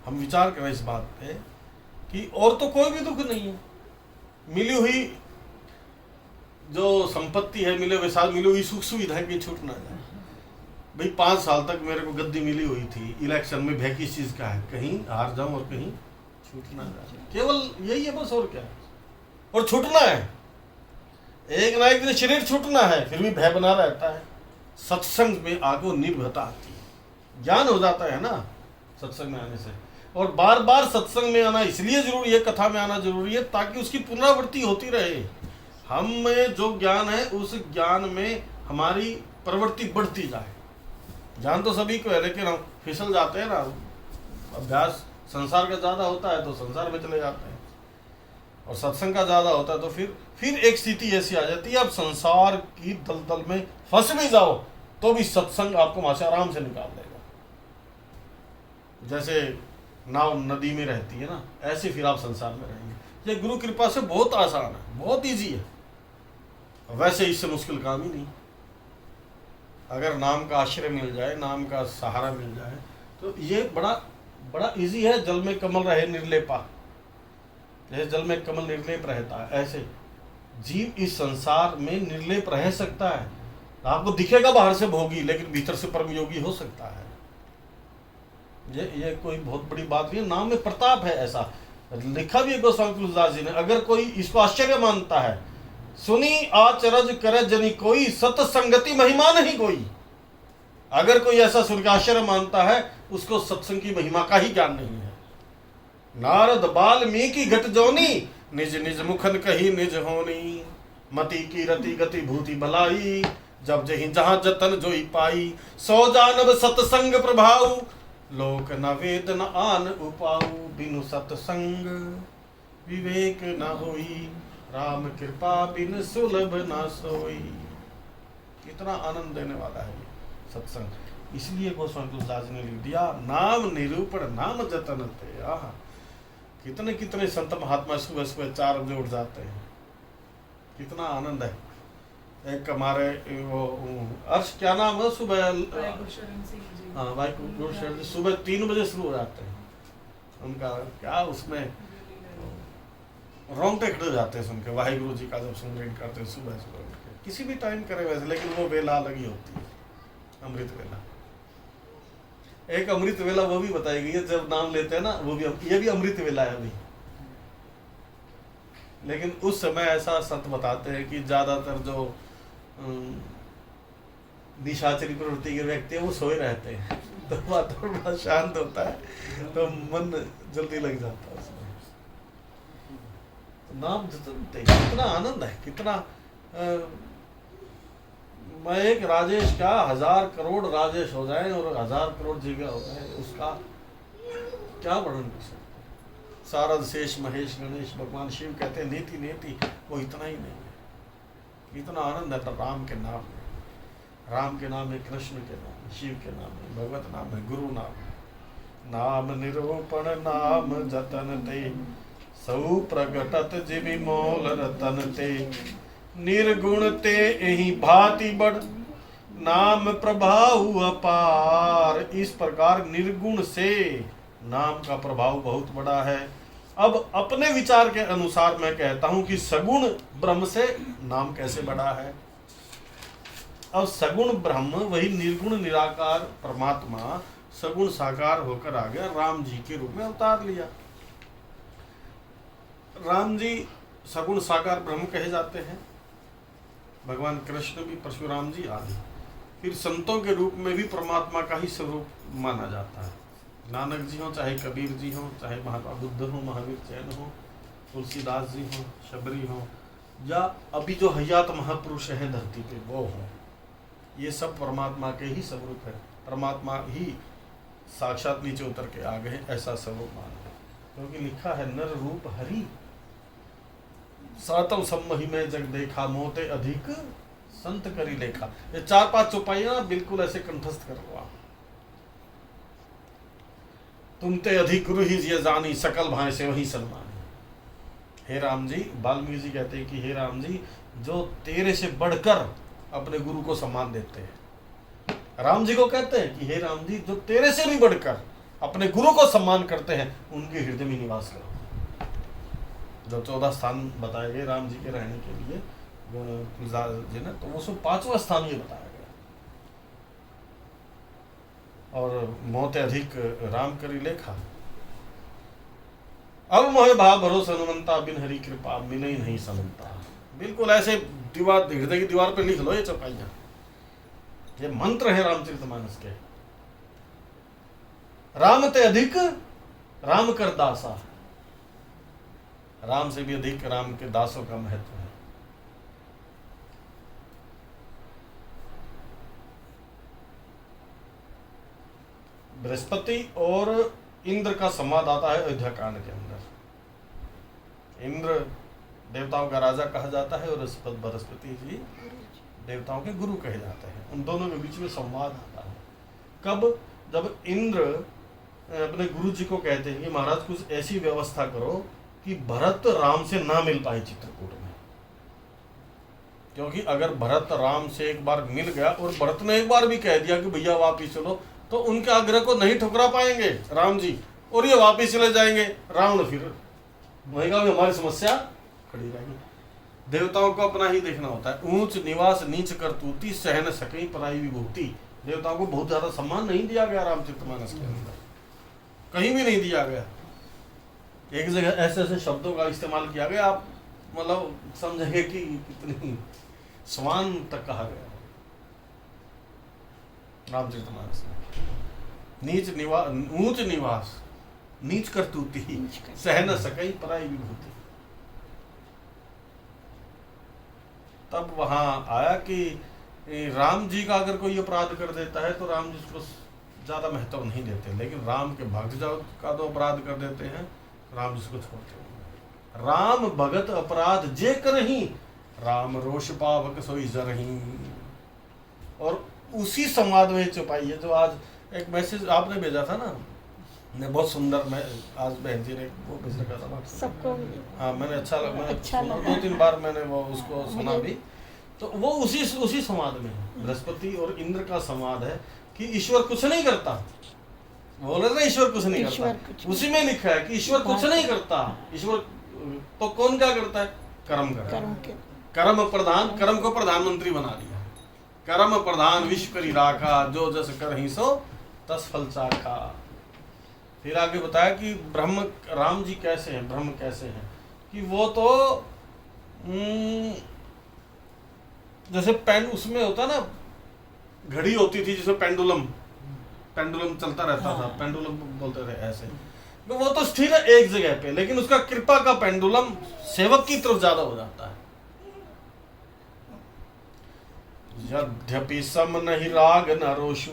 हम विचार करें इस बात पे कि और तो कोई भी दुख नहीं है। मिली हुई जो संपत्ति है, मिले हुए साथ मिली हुई सुख सुविधा की छूट ना जाए। भाई 5 साल तक मेरे को गद्दी मिली हुई थी, इलेक्शन में भय किस चीज का है, कहीं हार जाऊं और कहीं छूट ना जाए। केवल यही है बस, और क्या है। और छूटना है, एक ना एक दिन शरीर छूटना है, फिर भी भय बना रहता है। सत्संग में आगे निर्भयता आती है, ज्ञान हो जाता है ना सत्संग में आने से। और बार बार सत्संग में आना इसलिए जरूरी है, कथा में आना जरूरी है, ताकि उसकी पुनरावृत्ति होती रहे। हम में जो ज्ञान है उस ज्ञान में हमारी प्रवृत्ति बढ़ती जाए। ज्ञान तो सभी को है, लेकिन हम फिसल जाते हैं ना, अभ्यास संसार का ज्यादा होता है तो संसार में चले जाते हैं, और सत्संग का ज्यादा होता है तो फिर एक स्थिति ऐसी आ जाती है, अब संसार की दलदल में फंस भी जाओ तो भी सत्संग आपको वहां से आराम से निकाल देगा। जैसे नाव नदी में रहती है ना, ऐसे फिर आप संसार में रहेंगे। ये गुरु कृपा से बहुत आसान है, बहुत इजी है। वैसे इससे मुश्किल काम ही नहीं। अगर नाम का आश्रय मिल जाए, नाम का सहारा मिल जाए, तो ये बड़ा इजी है। जल में कमल रहे निर्लेपा, जैसे जल में कमल निर्लेप रहता है, ऐसे जीव इस संसार में निर्लेप रह सकता है। आपको दिखेगा बाहर से भोगी, लेकिन भीतर से परम योगी हो सकता है। ये कोई बहुत बड़ी बात नहीं है। नाम में प्रताप है, ऐसा लिखा भी है गोस्वामी तुलसीदास जी ने। अगर कोई इसको आश्चर्य मानता है, सुनी आचरज करे जनी कोई, सत्संगति महिमा नहीं कोई। अगर कोई ऐसा सुन के आश्चर्य मानता है, उसको सत्संग की महिमा का ही ज्ञान नहीं है। नारद वाल्मीकि घट जोनी, निज निज मुखन कही निज होनी। मति की रति गति भूति भलाई, जब जही जहां जतन जोई पाई। सो जानब सत्संग प्रभाऊ, लोक न वेद न आन उपाऊ। बिनु सत्संग विवेक न होई, राम कृपा बिन सुलभ न सोई। कितना आनंद देने वाला है ये सत्संग। इसलिए गोस्वामी तुलसीदास ने लिख दिया, नाम निरूपण नाम जतन ते। आहा, कितने कितने संत महात्मा सुबह सुबह 4 बजे उठ जाते हैं, कितना आनंद है। एक हमारे वो अर्श क्या नाम है, सुबह हाँ भाई गुरशरण सुबह 3 बजे शुरू हो जाते हैं। उनका क्या उसमें रोंगटे खड़े जाते हैं सुन के, वाहिगुरु जी का जब सुमरन करते हैं सुबह सुबह उठ के। किसी भी टाइम करे वैसे, लेकिन वो वेला अलग ही होती है, अमृत वेला। एक अमृत वेला वो भी बताई गई है, जब नाम लेते हैं ना, वो भी, ये भी अमृत वेला है अभी। लेकिन उस समय ऐसा सत्य बताते हैं कि ज्यादातर जो निशाचरी प्रवृत्ति के व्यक्ति है वो सोए रहते हैं, तो वातावरण बड़ा शांत होता है, तो मन जल्दी लग जाता है उसमें। नाम जतनते कितना आनंद है, कितना मैं एक राजेश का 1000 करोड़ राजेश हो जाए और 1000 करोड़ जगह हो जाए, उसका क्या वर्णन कर सकते। सारद शेष महेश गणेश भगवान शिव कहते हैं नीति नीति, वो इतना ही नहीं है। इतना आनंद है राम के नाम में। राम के नाम है, कृष्ण के नाम है, शिव के नाम है, भगवत नाम है, गुरु नाम है। नाम निरूपण नाम जतन ते, सौ प्रगटत जिमि मोल रतन ते। निर्गुण ते एहि भांति बढ़, नाम प्रभाव अपार। इस प्रकार निर्गुण से नाम का प्रभाव बहुत बड़ा है। अब अपने विचार के अनुसार मैं कहता हूं कि सगुण ब्रह्म से नाम कैसे बड़ा है। अब सगुण ब्रह्म वही निर्गुण निराकार परमात्मा सगुण साकार होकर आ गया, राम जी के रूप में अवतार लिया। राम जी सगुण साकार ब्रह्म कहे जाते हैं, भगवान कृष्ण भी, परशुराम जी आदि। फिर संतों के रूप में भी परमात्मा का ही स्वरूप माना जाता है। नानक जी हो, चाहे कबीर जी हो, चाहे महात्मा बुद्ध हो, महावीर जैन हो, तुलसीदास जी हो, शबरी हो, या अभी जो हयात महापुरुष है धरती पे वो हो, ये सब परमात्मा के ही स्वरूप है। परमात्मा ही साक्षात नीचे उतर के आ गए, ऐसा स्वरूप माना। क्योंकि लिखा है नर रूप हरि, सातव सम्महि में जग देखा, मोते अधिक संत करी लेखा। ये 4-5 चौपाइयां बिल्कुल ऐसे कंठस्थ कर लो आप। तुमते अधिक गुरु ही ये जानी, सकल भाई से वही सलमानी। हे राम जी, वाल्मीकि जी कहते हैं कि हे राम जी, जो तेरे से बढ़कर अपने गुरु को सम्मान देते हैं, राम जी को कहते हैं कि हे राम जी, जो तेरे से भी बढ़कर अपने गुरु को सम्मान करते हैं, उनके हृदय में निवास करो। जो 14 स्थान बताए गए राम जी के रहने के लिए जी ने, तो वो सब 5वां स्थान ये बताया गया। और मोते अधिक राम करी लेखा, अब मोहे भाव भरोसा हनुमंता, बिन हरि कृपा मिलई नहीं समन्ता। बिल्कुल ऐसे दीवार, हृदय की दीवार पे लिख लो ये चौपाइयां। ये मंत्र है रामचरितमानस के। राम ते अधिक राम कर दासा, राम से भी अधिक राम के दासों का महत्व है। बृहस्पति और इंद्र का संवाद आता है अयोध्या कांड के अंदर। इंद्र देवताओं का राजा कहा जाता है और बृहस्पति जी देवताओं के गुरु कहे जाते हैं। उन दोनों के बीच में संवाद आता है। कब? जब इंद्र अपने गुरु जी को कहते हैं कि महाराज कुछ ऐसी व्यवस्था करो कि भरत राम से ना मिल पाए चित्रकूट में। क्योंकि अगर भरत राम से एक बार मिल गया और भरत ने एक बार भी कह दिया कि भैया वापिस चलो, तो उनके आग्रह को नहीं ठुकरा पाएंगे राम जी, और ये वापिस चले जाएंगे। रावण फिर वही कहा हमारी समस्या खड़ी रहेगी। देवताओं को अपना ही देखना होता है। ऊंच निवास नीच करतूती, सहन सकई पराई विभूति। देवताओं को बहुत ज्यादा सम्मान नहीं दिया गया रामचरितमानस के अंदर, कहीं भी नहीं दिया गया। एक जगह ऐसे ऐसे शब्दों का इस्तेमाल किया गया, आप मतलब समझेंगे कि कितनी स्वान तक कहा गया रामचरितमानस में। नीच निवास, ऊंच निवास नीच करतूती, सहन सकई पराई विभूति। तब वहां आया कि राम जी का अगर कोई अपराध कर देता है तो राम जी उसको ज्यादा महत्व नहीं देते, लेकिन राम के भक्त का तो अपराध कर देते हैं, राम जी उसको छोड़ते हैं। राम भगत अपराध जे करही, राम रोष पावक सोई जरही। और उसी संवाद में चौपाई है जो आज एक मैसेज आपने भेजा था ना, बहुत सुंदर। मैं आज बहन जी ने वो भेज रखा था सबको। हाँ, मैंने अच्छा लगा, 2-3 बार मैंने वो उसको सुना भी। तो वो उसी संवाद में है। बृहस्पति और इंद्र का संवाद है कि ईश्वर कुछ नहीं करता। बोल रहे ना ईश्वर कुछ नहीं करता, उसी में लिखा है कि ईश्वर कुछ नहीं करता। ईश्वर तो कौन क्या करता है? कर्म करता है। कर्म प्रधान, कर्म को प्रधानमंत्री बना दिया। कर्म प्रधान विश्व करी राखा, जो जस कर ही सो तत्फल चाखा। फिर आगे बताया कि ब्रह्म राम जी कैसे हैं, ब्रह्म कैसे हैं, कि वो तो जैसे उसमें होता ना, घड़ी होती थी जिसमें पेंडुलम चलता रहता था, पेंडुलम बोलते थे ऐसे, तो वो तो स्थिर है एक जगह पे, लेकिन उसका कृपा का पेंडुलम सेवक की तरफ ज्यादा हो जाता है। यद्यपि सम नहीं राग न रोषु,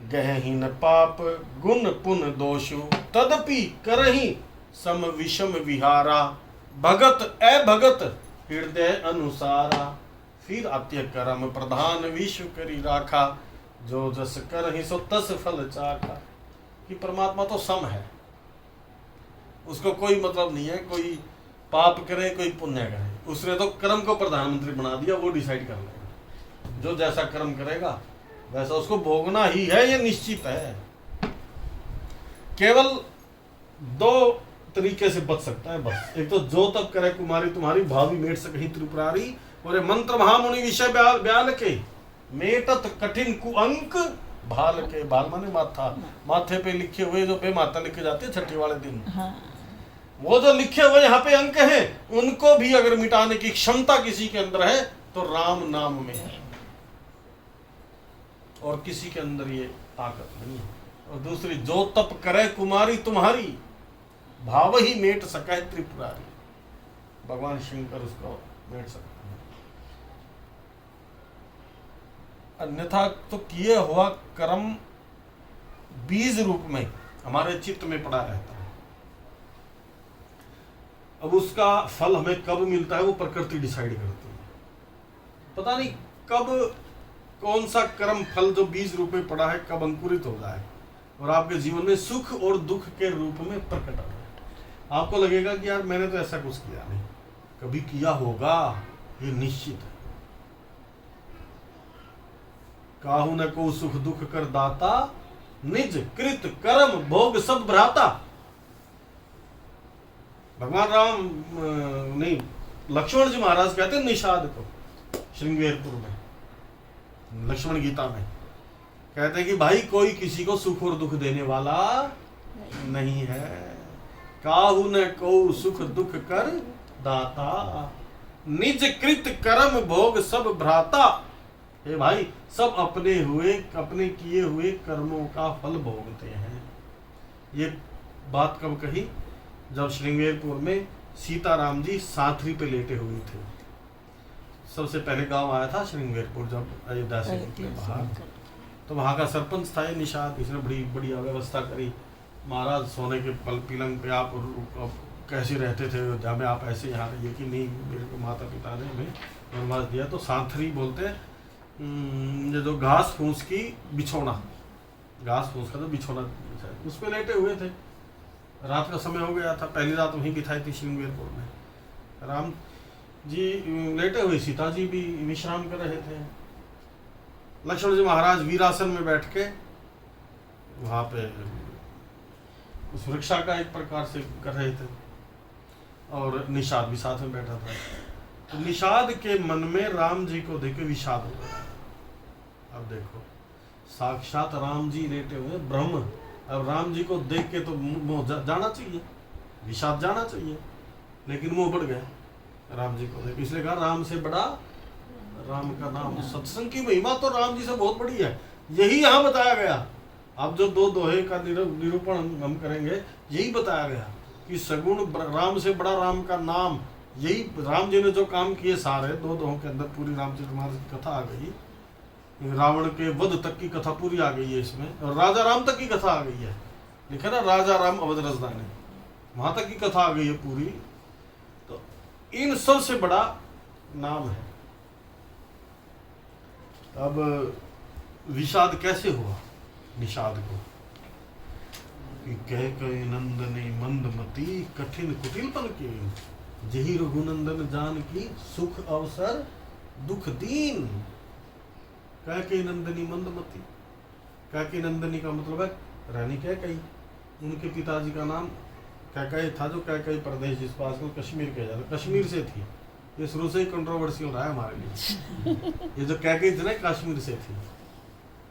गहहीन पाप गुण पुन दोषु, तदपि करही सम विषम विहारा, भगत भगत हृदय अनुसारा। फिर आत्य कर्म प्रधान विश्व करी राखा, जो जस करही सो तस फल चाखा। कि परमात्मा तो सम है, उसको कोई मतलब नहीं है कोई पाप करे कोई पुण्य करे, उसने तो कर्म को प्रधानमंत्री बना दिया, वो डिसाइड कर लेगा, जो जैसा कर्म करेगा वैसा उसको भोगना ही है, ये निश्चित है। केवल दो तरीके से बच सकता है बस, एक तो जो तब करे कुमारी तुम्हारी, भावी मेट सकही त्रिपुरारी, और ये मंत्र महामुनि विषय ब्याल के, मेटत कठिन कुअंक भाल के। भाल माने माथा, माथे पे लिखे हुए जो बेमाता लिखे जाते हैं छठी वाले दिन, वो जो लिखे हुए यहाँ पे अंक हैं, उनको भी अगर मिटाने की क्षमता किसी के अंदर है तो राम नाम में है, और किसी के अंदर ये ताकत नहीं है। और दूसरी, जो तप करे कुमारी तुम्हारी, भाव ही मेट सके त्रिपुरारी। भगवान शंकर उसको मेट सकते हैं, अन्यथा तो किए हुआ कर्म बीज रूप में हमारे चित्त में पड़ा रहता है। अब उसका फल हमें कब मिलता है वो प्रकृति डिसाइड करती है। पता नहीं कब कौन सा कर्म फल जो बीज रूप में पड़ा है कब अंकुरित हो जाए और आपके जीवन में सुख और दुख के रूप में प्रकट हो जाए। आपको लगेगा कि यार मैंने तो ऐसा कुछ किया नहीं, कभी किया होगा, ये निश्चित है। काहू न को सुख दुख कर दाता, निज कृत कर्म भोग सब भ्राता। भगवान राम नहीं, लक्ष्मण जी महाराज कहते हैं निषाद को, श्रृंगेरपुर में लक्ष्मण गीता में कहते हैं कि भाई कोई किसी को सुख और दुख देने वाला नहीं है। काहू न को सुख दुख कर दाता, निज कृत कर्म भोग सब भ्राता। हे भाई, सब अपने किए हुए कर्मों का फल भोगते हैं। ये बात कब कही? जब श्रृंगेरपुर में सीताराम जी साथरी पे लेटे हुए थे। सबसे पहले गांव आया था श्रृंगेरपुर जब अयोध्या से निकले बाहर, तो वहाँ का सरपंच था ये निषाद, इसने बड़ी बढ़िया व्यवस्था करी। महाराज सोने के पलंग पे आप कैसे रहते थे अयोध्या में, आप ऐसे यहाँ रहिए कि नहीं, मेरे को माता पिता ने हमें वनवास दिया। तो साथरी बोलते हैं ये जो घास फूस की बिछौना, घास फूस का जो बिछौना उस पर लेटे हुए थे। रात का समय हो गया था, पहली रात वहीं बिताई थी श्रृंगेरपुर में। राम जी लेटे हुए, सीता जी भी विश्राम कर रहे थे। लक्ष्मण जी महाराज वीरासन में बैठ के वहाँ पे सुरक्षा का एक प्रकार से कर रहे थे, और निषाद भी साथ में बैठा था। तो निषाद के मन में राम जी को देख के विषाद हो गया। अब देखो, साक्षात राम जी लेटे हुए ब्रह्म, अब राम जी को देख के तो मुंह जाना चाहिए, विषाद जाना चाहिए, लेकिन मुंह बढ़ गया राम जी को देख। इसलिए कहा राम से बड़ा राम का नाम। सत्संग की महिमा तो राम जी से बहुत बड़ी है, यही यहाँ बताया गया। अब जो दो दोहे का निरूपण हम करेंगे, यही बताया गया कि सगुण राम से बड़ा राम का नाम। यही राम जी ने जो काम किए सारे, दो दोहों के अंदर पूरी रामचरितमानस की कथा आ गई। रावण के वध तक की कथा पूरी आ गई है इसमें, और राजा राम तक की कथा आ गई है। लिखा ना राजा राम अवध रजदाने, वहां तक की कथा आ गई है पूरी। तो इन सब से बड़ा नाम है। अब विषाद कैसे हुआ निषाद को? कि कह नंदने मंदमती, कठिन कुटिलपन के, जही रघुनंदन जान की, सुख अवसर दुख दीन। कह के नंदनी मंदमती, कह के नंदनी का मतलब है रानी कैकई। उनके पिताजी का नाम कैकई था, जो कैकई प्रदेश जिस पास को कश्मीर कहा जाता, कश्मीर से थी। ये शुरू से ही कंट्रोवर्शियल रहा है हमारे लिए। ये जो कैकई थी ना, कश्मीर से थी।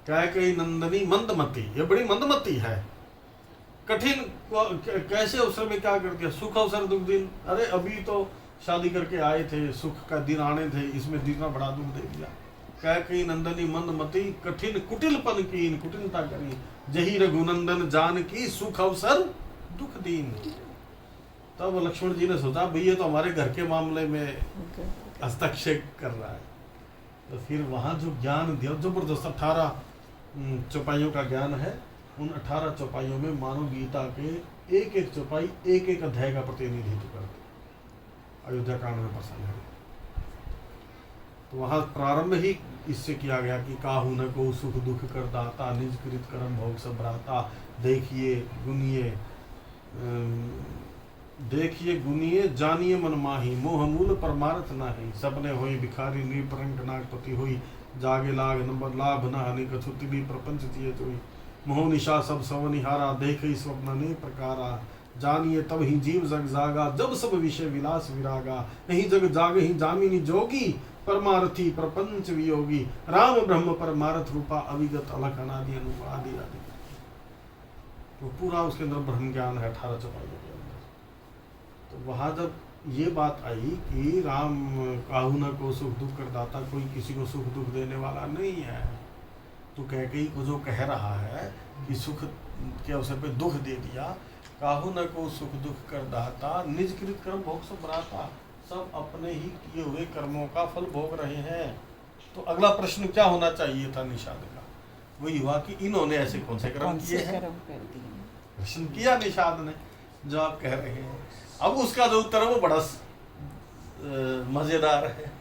कैकेयी नंदनी मंदमती, ये बड़ी मंदमती है। कठिन कैसे अवसर में क्या कर दिया, सुख अवसर दुख दिन। अरे अभी तो शादी करके आए थे, सुख का दिन आने थे, इसमें इतना बड़ा दुख दे दिया। कैकेयी नंदनी मंदमती, कठिन कुटिलपन कीन, कुटिलता करी। जही रघुनंदन जान की, सुख अवसर दुख दीन। तब लक्ष्मण जी ने सोचा भैया तो हमारे घर के मामले में हस्तक्षेप कर रहा है। तो फिर वहां जो ज्ञान दिया जबरदस्त, 18 चौपाइयों का ज्ञान है। उन 18 चौपाइयों में मानो गीता के एक एक चौपाई एक एक अध्याय का प्रतिनिधित्व करते। अयोध्या कांड में प्रसंग है। तो वहां प्रारंभ ही इससे किया गया कि काहू न को सुख दुख कर दाता, निज कृत कर्म भोग सब भ्राता। देखिए गुनिए जानिए मन माही, मोह मूल परमार्थ नाही। सपने होई भिखारी निरपरंक नागपति होई, जागे लाग नंबर लाभ न हानि कछु तिबी प्रपंच तिये जोई। मोह निशा सब सवनिहारा, देखई स्वप्न ने प्रकारा। जानिए तब ही जीव जग जागा, जब सब विषय विलास विरागा। नहीं जग जाग ही जामिनी जोगी, परमार्थी प्रपंच वियोगी। राम ब्रह्म परमार्थ रूपा, अविगत अलख अनादि अनुपा आदि आदि। तो पूरा उसके अंदर ब्रह्म ज्ञान है 18 चौपाइयों के अंदर। तो वहां जब ये बात आई कि राम काहू न को सुख दुख कर दाता, कोई किसी को सुख दुख देने वाला नहीं है। तो कैकेयी को जो कह रहा है कि सुख के अवसर पे दुख दे दिया, काहू न को सुख दुख कर दाता, निज कृत कर्म भोग सब भ्राता। सब अपने ही किए हुए कर्मों का फल भोग रहे हैं। तो अगला प्रश्न क्या होना चाहिए था निषाद का, वही हुआ कि इन्होंने ऐसे कौन से कर्म किए हैं। प्रश्न किया निषाद ने, जो आप कह रहे हैं। अब उसका जो उत्तर है वो बड़ा मजेदार है।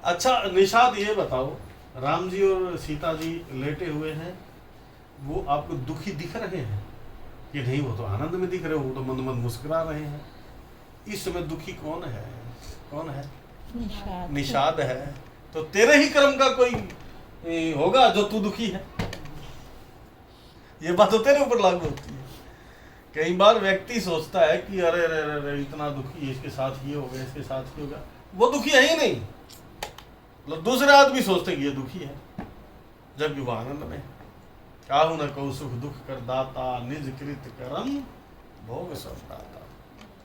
अच्छा निषाद ये बताओ, राम जी और सीता जी लेटे हुए हैं, वो आपको दुखी दिख रहे हैं कि नहीं? वो तो आनंद में दिख रहे हो, वो तो मंद मंद मुस्कुरा रहे हैं। इस समय दुखी कौन है? कौन है? निषाद है। तो तेरे ही कर्म का कोई होगा जो तू दुखी है। ये बात तो तेरे ऊपर लागू होती है। कई बार व्यक्ति सोचता है कि अरे अरे अरे इतना दुखी है, इसके साथ ये हो गया, इसके साथ ये हो गया। वो दुखी है ही नहीं। मतलब दूसरे आदमी सोचते कि ये दुखी है, जबकि वो आनंद में। काहू न को सुख दुख कर दाता, निज कृत कर्म भोग सब दाता।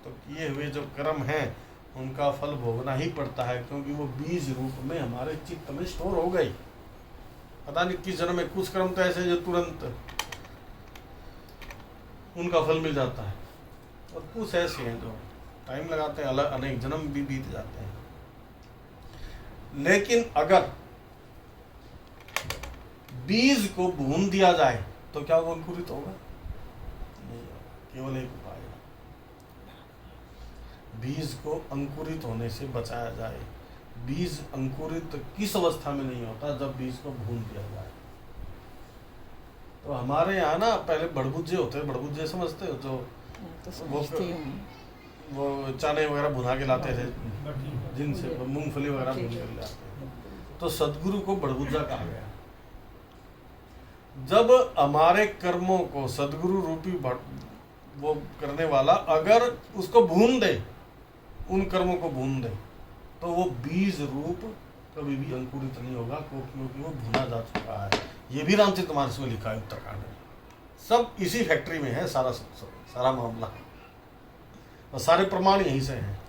तो किए हुए जो कर्म हैं उनका फल भोगना ही पड़ता है, क्योंकि वो बीज रूप में हमारे चित्त में स्टोर हो गई। पता नहीं किस जन्म में कुछ कर्म तो ऐसे जो तुरंत उनका फल मिल जाता है, और कुछ ऐसे हैं जो टाइम लगाते हैं, अलग अनेक जन्म भी बीत जाते हैं। लेकिन अगर बीज को भून दिया जाए तो क्या वो अंकुरित होगा? नहीं, केवल एक उपाय है, बीज को अंकुरित होने से बचाया जाए। बीज अंकुरित किस अवस्था में नहीं होता? जब बीज को भून दिया जाए। तो हमारे यहाँ ना पहले बड़बुज्जे होते हैं, बड़बुज्जे समझते हो? जो वो चने वगैरह भुना के लाते थे, जिनसे मूंगफली वगैरह भून के लाते हैं। तो सदगुरु को बड़बुज्जा कहा गया। जब हमारे कर्मों को सदगुरु रूपी वो करने वाला अगर उसको भून दे, उन कर्मों को भून दे, तो वो बीज रूप कभी भी अंकुरित नहीं होगा, क्योंकि वो भुना जा चुका है। ये भी रामचरितमानस में लिखा है उत्तरकांड में। सब इसी फैक्ट्री में है, सारा मामला, और सारे प्रमाण यहीं से हैं।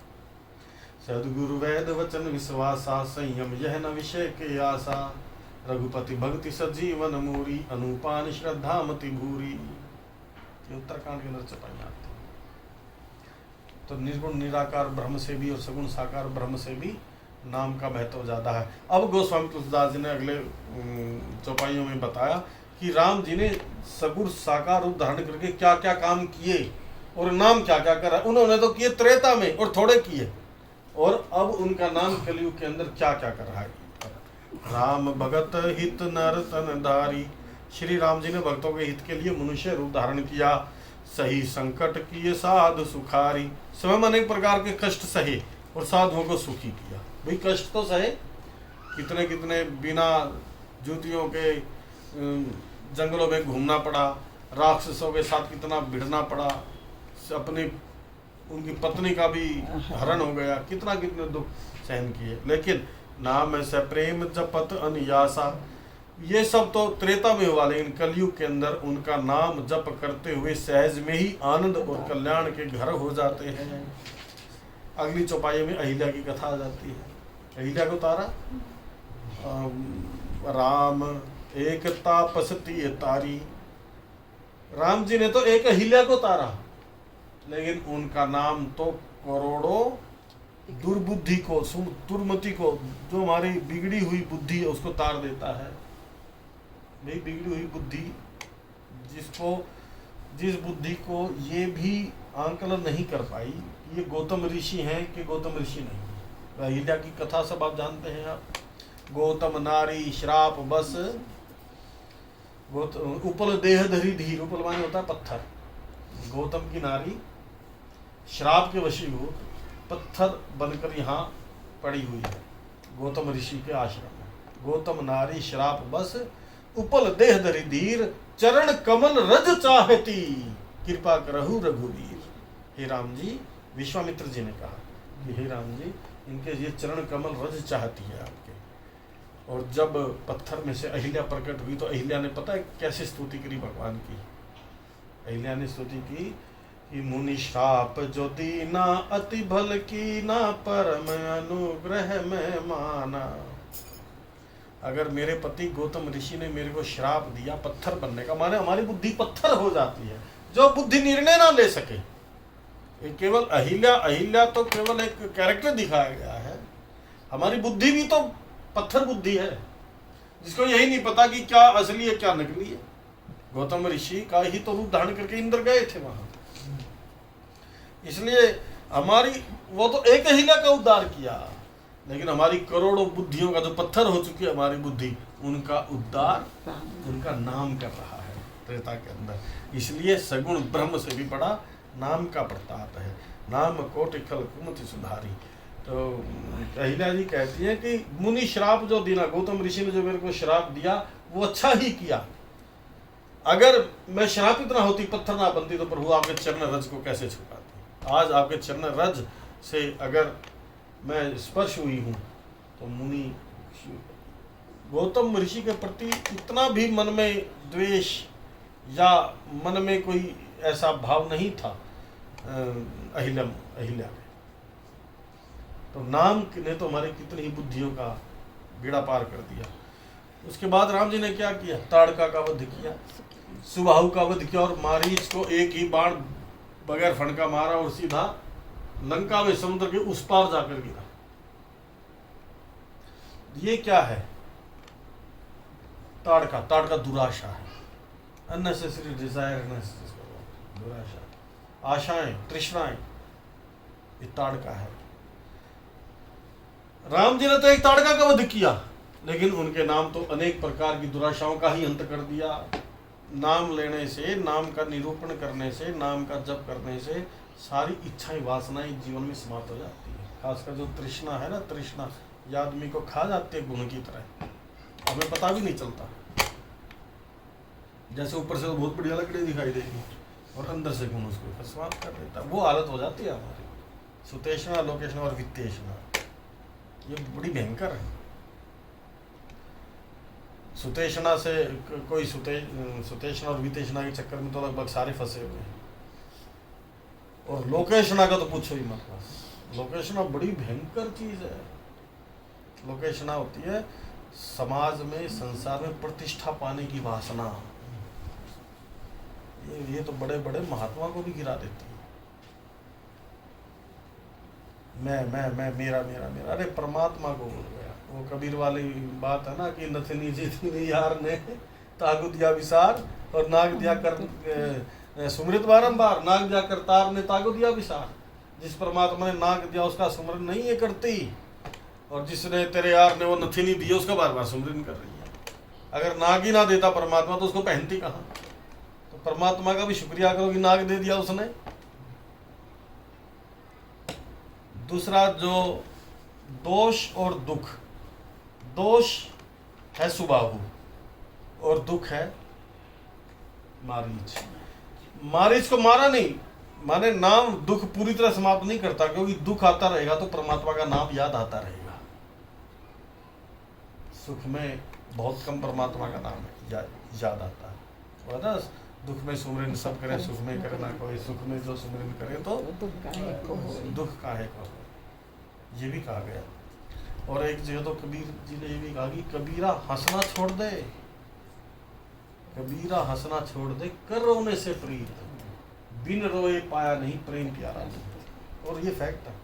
सदगुरु वेद वचन विश्वासा, संयम यह न विषय के आशा। रघुपति भक्ति सजीवन मूरी, अनुपान श्रद्धा मति भूरी। ये उत्तरकांड के अंदर चपाई आती है। तो निर्गुण निराकार ब्रह्म से भी और सगुण साकार ब्रह्म से भी नाम का महत्व ज्यादा है। अब गोस्वामी तुलसीदास जी ने अगले चौपाइयों में बताया कि राम जी ने सगुण साकार रूप धारण करके क्या क्या काम किए और नाम क्या क्या करा। उन्होंने तो किए त्रेता में और थोड़े किए, और अब उनका नाम कलयुग के अंदर क्या क्या कर रहा है। राम भगत हित नर तन धारी, श्री राम जी ने भक्तों के हित के लिए मनुष्य रूप धारण किया। सही संकट किए साधु सुखारी, स्वयं अनेक प्रकार के कष्ट सहे और साधुओं को सुखी किया। भाई कष्ट तो सहे, कितने कितने बिना जूतियों के जंगलों में घूमना पड़ा, राक्षसों के साथ कितना भिड़ना पड़ा, अपनी उनकी पत्नी का भी हरण हो गया, कितना कितने दुख सहन किए। लेकिन नाम से प्रेम जपत अनियासा, ये सब तो त्रेता में हुआ, लेकिन कलयुग के अंदर उनका नाम जप करते हुए सहज में ही आनंद और कल्याण के घर हो जाते हैं। अगली चौपाई में अहिल्या की कथा आ जाती है। अहिल्या को तारा, राम एक तापसती तारी। राम जी ने तो एक अहिल्या को तारा, लेकिन उनका नाम तो करोड़ों दुर्बुद्धि को, दुर्मति को, जो हमारी बिगड़ी हुई बुद्धि है उसको तार देता है। नहीं, बिगड़ी हुई बुद्धि जिस बुद्धि को ये भी आंकलन नहीं कर पाई, ये गौतम ऋषि हैं कि गौतम ऋषि नहीं। अहिल्या की कथा सब आप जानते हैं। आप गौतम नारी श्राप बस उपल देह धरी धीर, उपल माने होता है पत्थर। गौतम की नारी श्राप के वशीभूत पत्थर बनकर यहाँ पड़ी हुई है गौतम ऋषि के आश्रम में। गौतम नारी श्राप बस उपल देह धरी धीर, चरण कमल रज चाहती, कृपा करहु रघुवीर। हे राम जी, विश्वामित्र जी ने कहा कि हे राम जी, इनके ये चरण कमल रज चाहती है आपके। और जब पत्थर में से अहिल्या प्रकट हुई तो अहिल्या ने पता है कैसे स्तुति करी भगवान की। अहिल्या ने स्तुति की कि मुनि श्राप जो दीना, अति भल की ना, परम अनुग्रह में माना। अगर मेरे पति गौतम ऋषि ने मेरे को श्राप दिया पत्थर बनने का, माने हमारी बुद्धि पत्थर हो जाती है, जो बुद्धि निर्णय ना ले सके। केवल अहिल्या तो केवल एक कैरेक्टर दिखाया गया है। हमारी बुद्धि भी तो पत्थर बुद्धि है, जिसको यही नहीं पता कि क्या असली है क्या नकली है। गौतम ऋषि का ही तो रूप धारण करके इंद्र गए थे वहां, इसलिए हमारी वो तो एक अहिल्या का उद्धार किया, लेकिन हमारी करोड़ों बुद्धियों का जो पत्थर हो चुकी है हमारी बुद्धि, उनका उद्धार उनका नाम कर रहा है त्रेता के अंदर। इसलिए सगुण ब्रह्म से भी बड़ा नाम का प्रताप है। नाम कोटि खल कुमति सुधारी। तो अहिल्या जी कहती है कि मुनि श्राप जो दिया, गौतम ऋषि ने जो मेरे को श्राप दिया वो अच्छा ही किया। अगर मैं श्रापित ना होती, पत्थर ना बनती, तो प्रभु आपके चरण रज को कैसे छुपाती। आज आपके चरण रज से अगर मैं स्पर्श हुई हूँ तो मुनि गौतम ऋषि के प्रति इतना भी मन में द्वेष या मन में कोई ऐसा भाव नहीं था अहिल्या में। तो नाम ने तो हमारे कितनी ही बुद्धियों का बेड़ा पार कर दिया। उसके बाद राम जी ने क्या किया, ताड़का का वध किया, सुबाहु का वध किया, और मारीच को एक ही बाण बगैर फणका मारा और सीधा लंका में समुद्र के उस पार जाकर गिरा। ये क्या है? ताड़का दुराशा है, अननेसेसरी डिजायर, दुराशा, आशाएं, तृष्णाएं, ये ताड़का है। राम जी ने तो एक ताड़का का वध किया, लेकिन उनके नाम तो अनेक प्रकार की दुराशाओं का ही अंत कर दिया। नाम लेने से, नाम का निरूपण करने से, नाम का जप करने से सारी इच्छाएं, वासनाएं जीवन में समाप्त हो जाती है। खासकर जो तृष्णा है ना, तृष्णा ये आदमी को खा जाती है गुण की तरह, हमें पता भी नहीं चलता। जैसे ऊपर से तो बहुत बढ़िया लकड़ी दिखाई देगी और अंदर से गुण उसको समाप्त कर देता है। वो हालत हो जाती है हमारी, सुतेष्णा, लोकेष्णा और वित्तेष्णा। ये बड़ी भयंकर है। सुतेष्णा से कोई सुतेष्णा और वितेष्णा के चक्कर में तो लगभग सारे फंसे हुए हैं। और लोकेष्णा का तो पूछो ही मत बस। लोकेष्णा बड़ी भयंकर चीज है। लोकेष्णा होती है समाज में, संसार में प्रतिष्ठा पाने की वासना। ये तो बड़े बड़े महात्मा को भी गिरा देती है। मैं मेरा मेरा मेरा, अरे परमात्मा को भूल गया। वो कबीर वाली बात है ना कि नथनी जितनी यार ने तागु दिया विसार, और नाग दिया कर सुमृत बारंबार, नाग दिया करतार ने तागु दिया विसार। जिस परमात्मा ने नाग दिया उसका सुमरन नहीं है करती, और जिसने तेरे यार ने वो नथनी दी उसका बार बार सुमरन कर रही है। अगर नाग ही ना देता परमात्मा तो उसको पहनती कहाँ? तो परमात्मा का भी शुक्रिया करो कि नाग दे दिया उसने। दूसरा जो दोष और दुख, दोष है सुबाहु और दुख है मारीच। मारीच को मारा नहीं, माने नाम दुख पूरी तरह समाप्त नहीं करता, क्योंकि दुख आता रहेगा तो परमात्मा का नाम याद आता रहेगा। सुख में बहुत कम परमात्मा का नाम है याद आता है। वो ना दुख में सुमरन सब करें सुख में करे ना कोई, सुख में जो सुमरन करे तो दुख काहे को हो, ये भी कहा गया। और एक जगह तो कबीर जी ने ये भी कहा कि कबीरा हंसना छोड़ दे, कबीरा हंसना छोड़ दे, कर रोने से प्रीत, बिन रोए पाया नहीं प्रेम प्यारा। और ये फैक्ट है,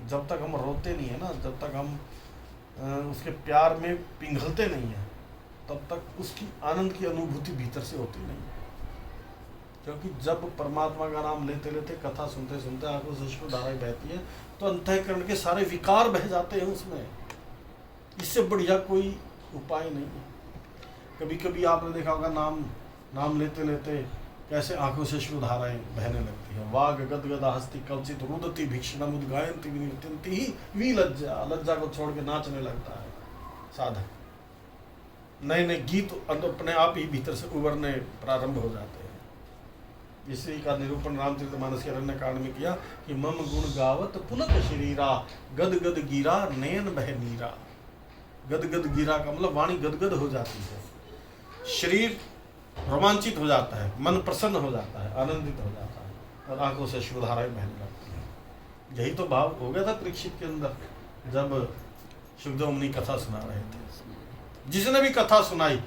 जब तक हम रोते नहीं है ना, जब तक हम उसके प्यार में पिघलते नहीं है, तब तक उसकी आनंद की अनुभूति भीतर से होती नहीं। क्योंकि जब परमात्मा का नाम लेते लेते, कथा सुनते सुनते आंखों से अश्रु धाराएं बहती है, तो अंतःकरण के सारे विकार बह जाते हैं उसमें। इससे बढ़िया कोई उपाय नहीं है। कभी कभी आपने देखा होगा नाम लेते लेते कैसे आंखों से अश्रु धाराएं बहने लगती है। वाग गदगदा हस्ती कवचित रुदती भिक्षणम उद्गायन्ति विनिर्त्यन्ति ही विलज्जा, लज्जा को छोड़ के नाचने लगता है साधक। नए नए गीत अपने आप ही भीतर से उभरने प्रारंभ हो जाते हैं। इसी का निरूपण रामचरितमानस के अरण्य कांड में किया कि मम गुण गावत पुलक शरीरा, गद गद गिरा नयन बह नीरा। गद गद गिरा का मतलब वाणी गदगद हो जाती है, शरीर रोमांचित हो जाता है, मन प्रसन्न हो जाता है, आनंदित हो जाता है और आंखों से अश्रुधाराएं बहने लगती हैं। यही तो भाव हो गया था परीक्षित के अंदर जब सुखदेव मुनि कथा सुना रहे थे। जिसने भी कथा सुनाई,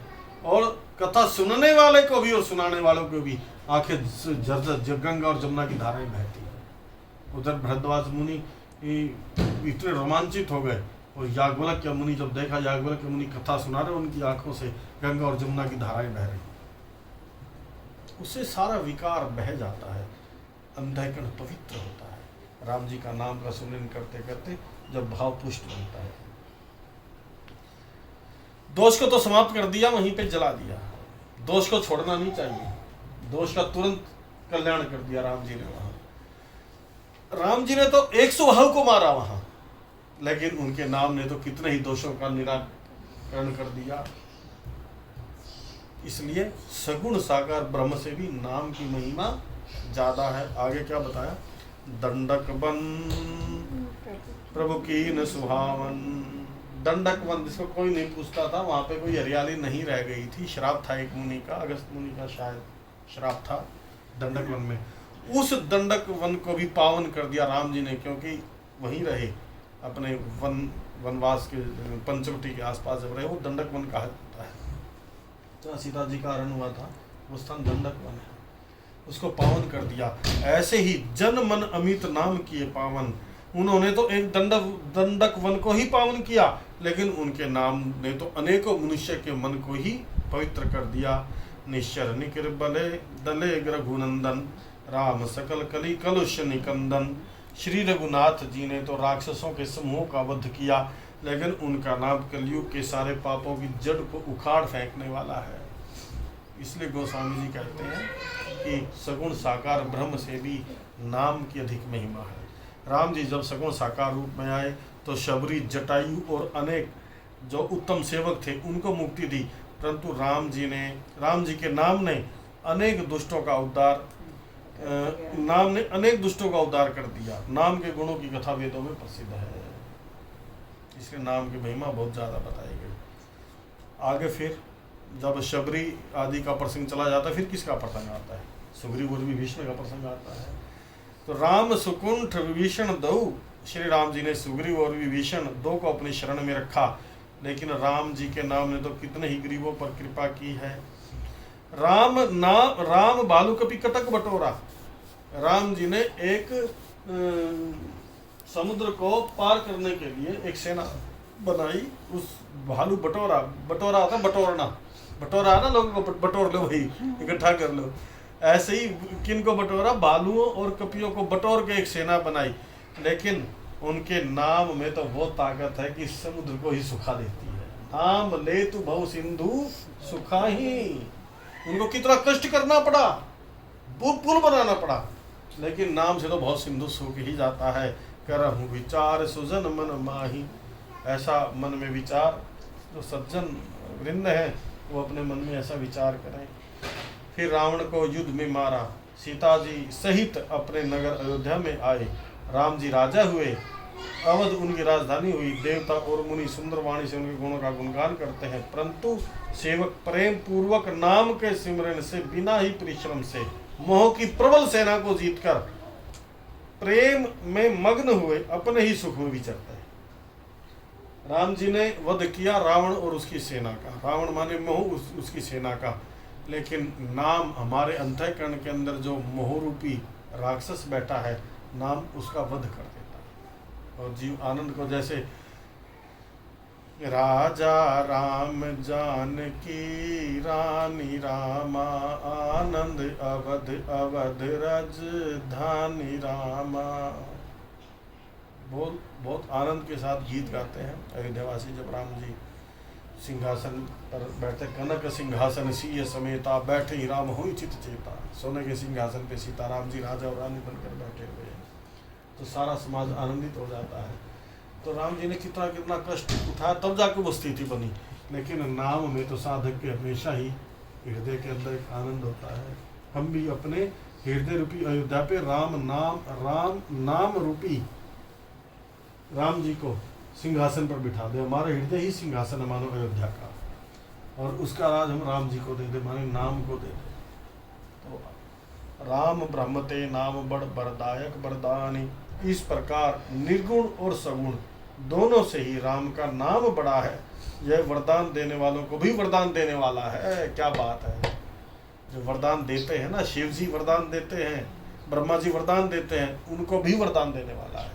और कथा सुनने वाले को भी और सुनाने वालों को भी आंखें झरझर गंगा और जमुना की धाराएं बहती है। उधर भरद्वाज मुनि इतने रोमांचित हो गए, और याज्ञवल्क्य मुनि जब देखा याज्ञवल्क्य मुनि कथा सुना रहे, उनकी आंखों से गंगा और जमुना की धाराएं बह रही, उससे सारा विकार बह जाता है, अंतःकरण पवित्र होता है। राम जी का नाम का सुमिरन करते करते जब भाव पुष्ट बनता है। दोष को तो समाप्त कर दिया, वहीं पे जला दिया। दोष को छोड़ना नहीं चाहिए, दोष का तुरंत कल्याण कर दिया राम जी ने वहां। राम जी ने तो 100 वाहु को मारा वहां, लेकिन उनके नाम ने तो कितने ही दोषों का निराकरण कर दिया। इसलिए सगुण साकार ब्रह्म से भी नाम की महिमा ज्यादा है। आगे क्या बताया, दंडक वन प्रभु की न सुहावन। दंडक वन जिसको कोई नहीं पूछता था, वहां पे कोई हरियाली नहीं रह गई थी। श्राप था एक मुनि का, अगस्त मुनि का शायद श्राप था दंडक वन में। उस दंडक वन को भी पावन कर दिया राम जी ने, क्योंकि वहीं रहे अपने वनवास के पंचवटी के आसपास जब रहे, वो दंडक वन कहा जाता है। तो सीता जी का हरण हुआ था, वो स्थान दंडक वन है, उसको पावन कर दिया। ऐसे ही जन मन अमित नाम किए पावन। उन्होंने तो एक दंडक वन को ही पावन किया, लेकिन उनके नाम ने तो अनेकों मनुष्य के मन को ही पवित्र कर दिया। निश्चर निकिर बले दले रघुनंदन, राम सकल कली कलुष निकंदन। श्री रघुनाथ जी ने तो राक्षसों के समूह का वध किया, लेकिन उनका नाम कलयुग के सारे पापों की जड़ को उखाड़ फेंकने वाला है। इसलिए गोस्वामी जी कहते हैं कि सगुण साकार ब्रह्म से भी नाम की अधिक महिमा है। राम जी जब सगुण साकार रूप में आए तो शबरी, जटायु और अनेक जो उत्तम सेवक थे उनको मुक्ति दी, परंतु राम जी के नाम ने अनेक दुष्टों का उद्धार कर दिया। नाम के गुणों की कथा वेदों में प्रसिद्ध है, इसलिए नाम की महिमा बहुत ज़्यादा बताई गई। आगे फिर जब शबरी आदि का प्रसंग चला जाता है, फिर किसका प्रसंग आता है, सुग्रीव और विभीषण का प्रसंग आता है। तो राम सुकुंठ विभीषण दो, श्री राम जी ने सुग्रीव और विभीषण दो को अपनी शरण में रखा, लेकिन राम जी के नाम ने तो कितने ही गरीबों पर कृपा की है। राम बालू कपि कटक बटोरा। राम जी ने एक समुद्र को पार करने के लिए एक सेना बनाई। उस भालू बटोरा था, बटोरा है ना, लोगों को बटोर लो, भाई इकट्ठा कर लो। ऐसे ही किन को बटोरा, भालुओं और कपियों को बटोर के एक सेना बनाई, लेकिन उनके नाम में तो वो ताकत है कि समुद्र को ही सुखा देती है। नाम ले तू भव सिंधु सुखा ही। उनको कितना कष्ट करना पड़ा, पुल बनाना पड़ा, लेकिन नाम से तो बहुत सिंधु सूख ही जाता है। करहूँ विचार सुजन मन माही। ऐसा मन में विचार, जो सज्जन वृंद है वो अपने मन में ऐसा विचार करें। फिर रावण को युद्ध में मारा, सीता जी सहित अपने नगर अयोध्या में आए, राम जी राजा हुए, अवध उनकी राजधानी हुई। देवता और मुनि सुंदर वाणी से उनके गुणों का गुणगान करते हैं, परंतु सेवक प्रेम पूर्वक नाम के सिमरन से बिना ही परिश्रम से मोह की प्रबल सेना को जीतकर प्रेम में मग्न हुए अपने ही सुख में विचरते हैं। राम जी ने वध किया रावण और उसकी सेना का। रावण माने मोह, उसकी सेना का। लेकिन नाम हमारे अंतःकरण के अंदर जो मोह रूपी राक्षस बैठा है, नाम उसका वध कर देता है और जीव आनंद को, जैसे राजा राम जानकी रानी रामा आनंद अवध अवध राजधानी रामा, बहुत आनंद के साथ गीत गाते हैं अयोध्यावासी। जब राम जी सिंहासन पर बैठे, कनक सिंहासन सीय समेता बैठे ही राम हुई चित चेता, सोने के सिंहासन पे सीताराम जी राजा और रानी बनकर बैठे हुए हैं, तो सारा समाज आनंदित हो जाता है। तो राम जी ने कितना कितना कष्ट उठाया, तब जाकर वो स्थिति बनी। लेकिन नाम में तो साधक के हमेशा ही हृदय के अंदर एक आनंद होता है। हम भी अपने हृदय रूपी अयोध्या पे राम नाम रूपी राम जी को सिंहासन पर बिठा दे। हमारा हृदय ही सिंहासन है मानो अयोध्या का, और उसका राज हम राम जी को दे दे, माने नाम को दे दे। तो राम ब्रह्म ते नाम बड़ वरदायक वरदानी, इस प्रकार निर्गुण और सगुण दोनों से ही राम का नाम बड़ा है। यह वरदान देने वालों को भी वरदान देने वाला है। क्या बात है, जो वरदान देते हैं ना, शिव जी वरदान देते हैं, ब्रह्मा जी वरदान देते हैं, उनको भी वरदान देने वाला है।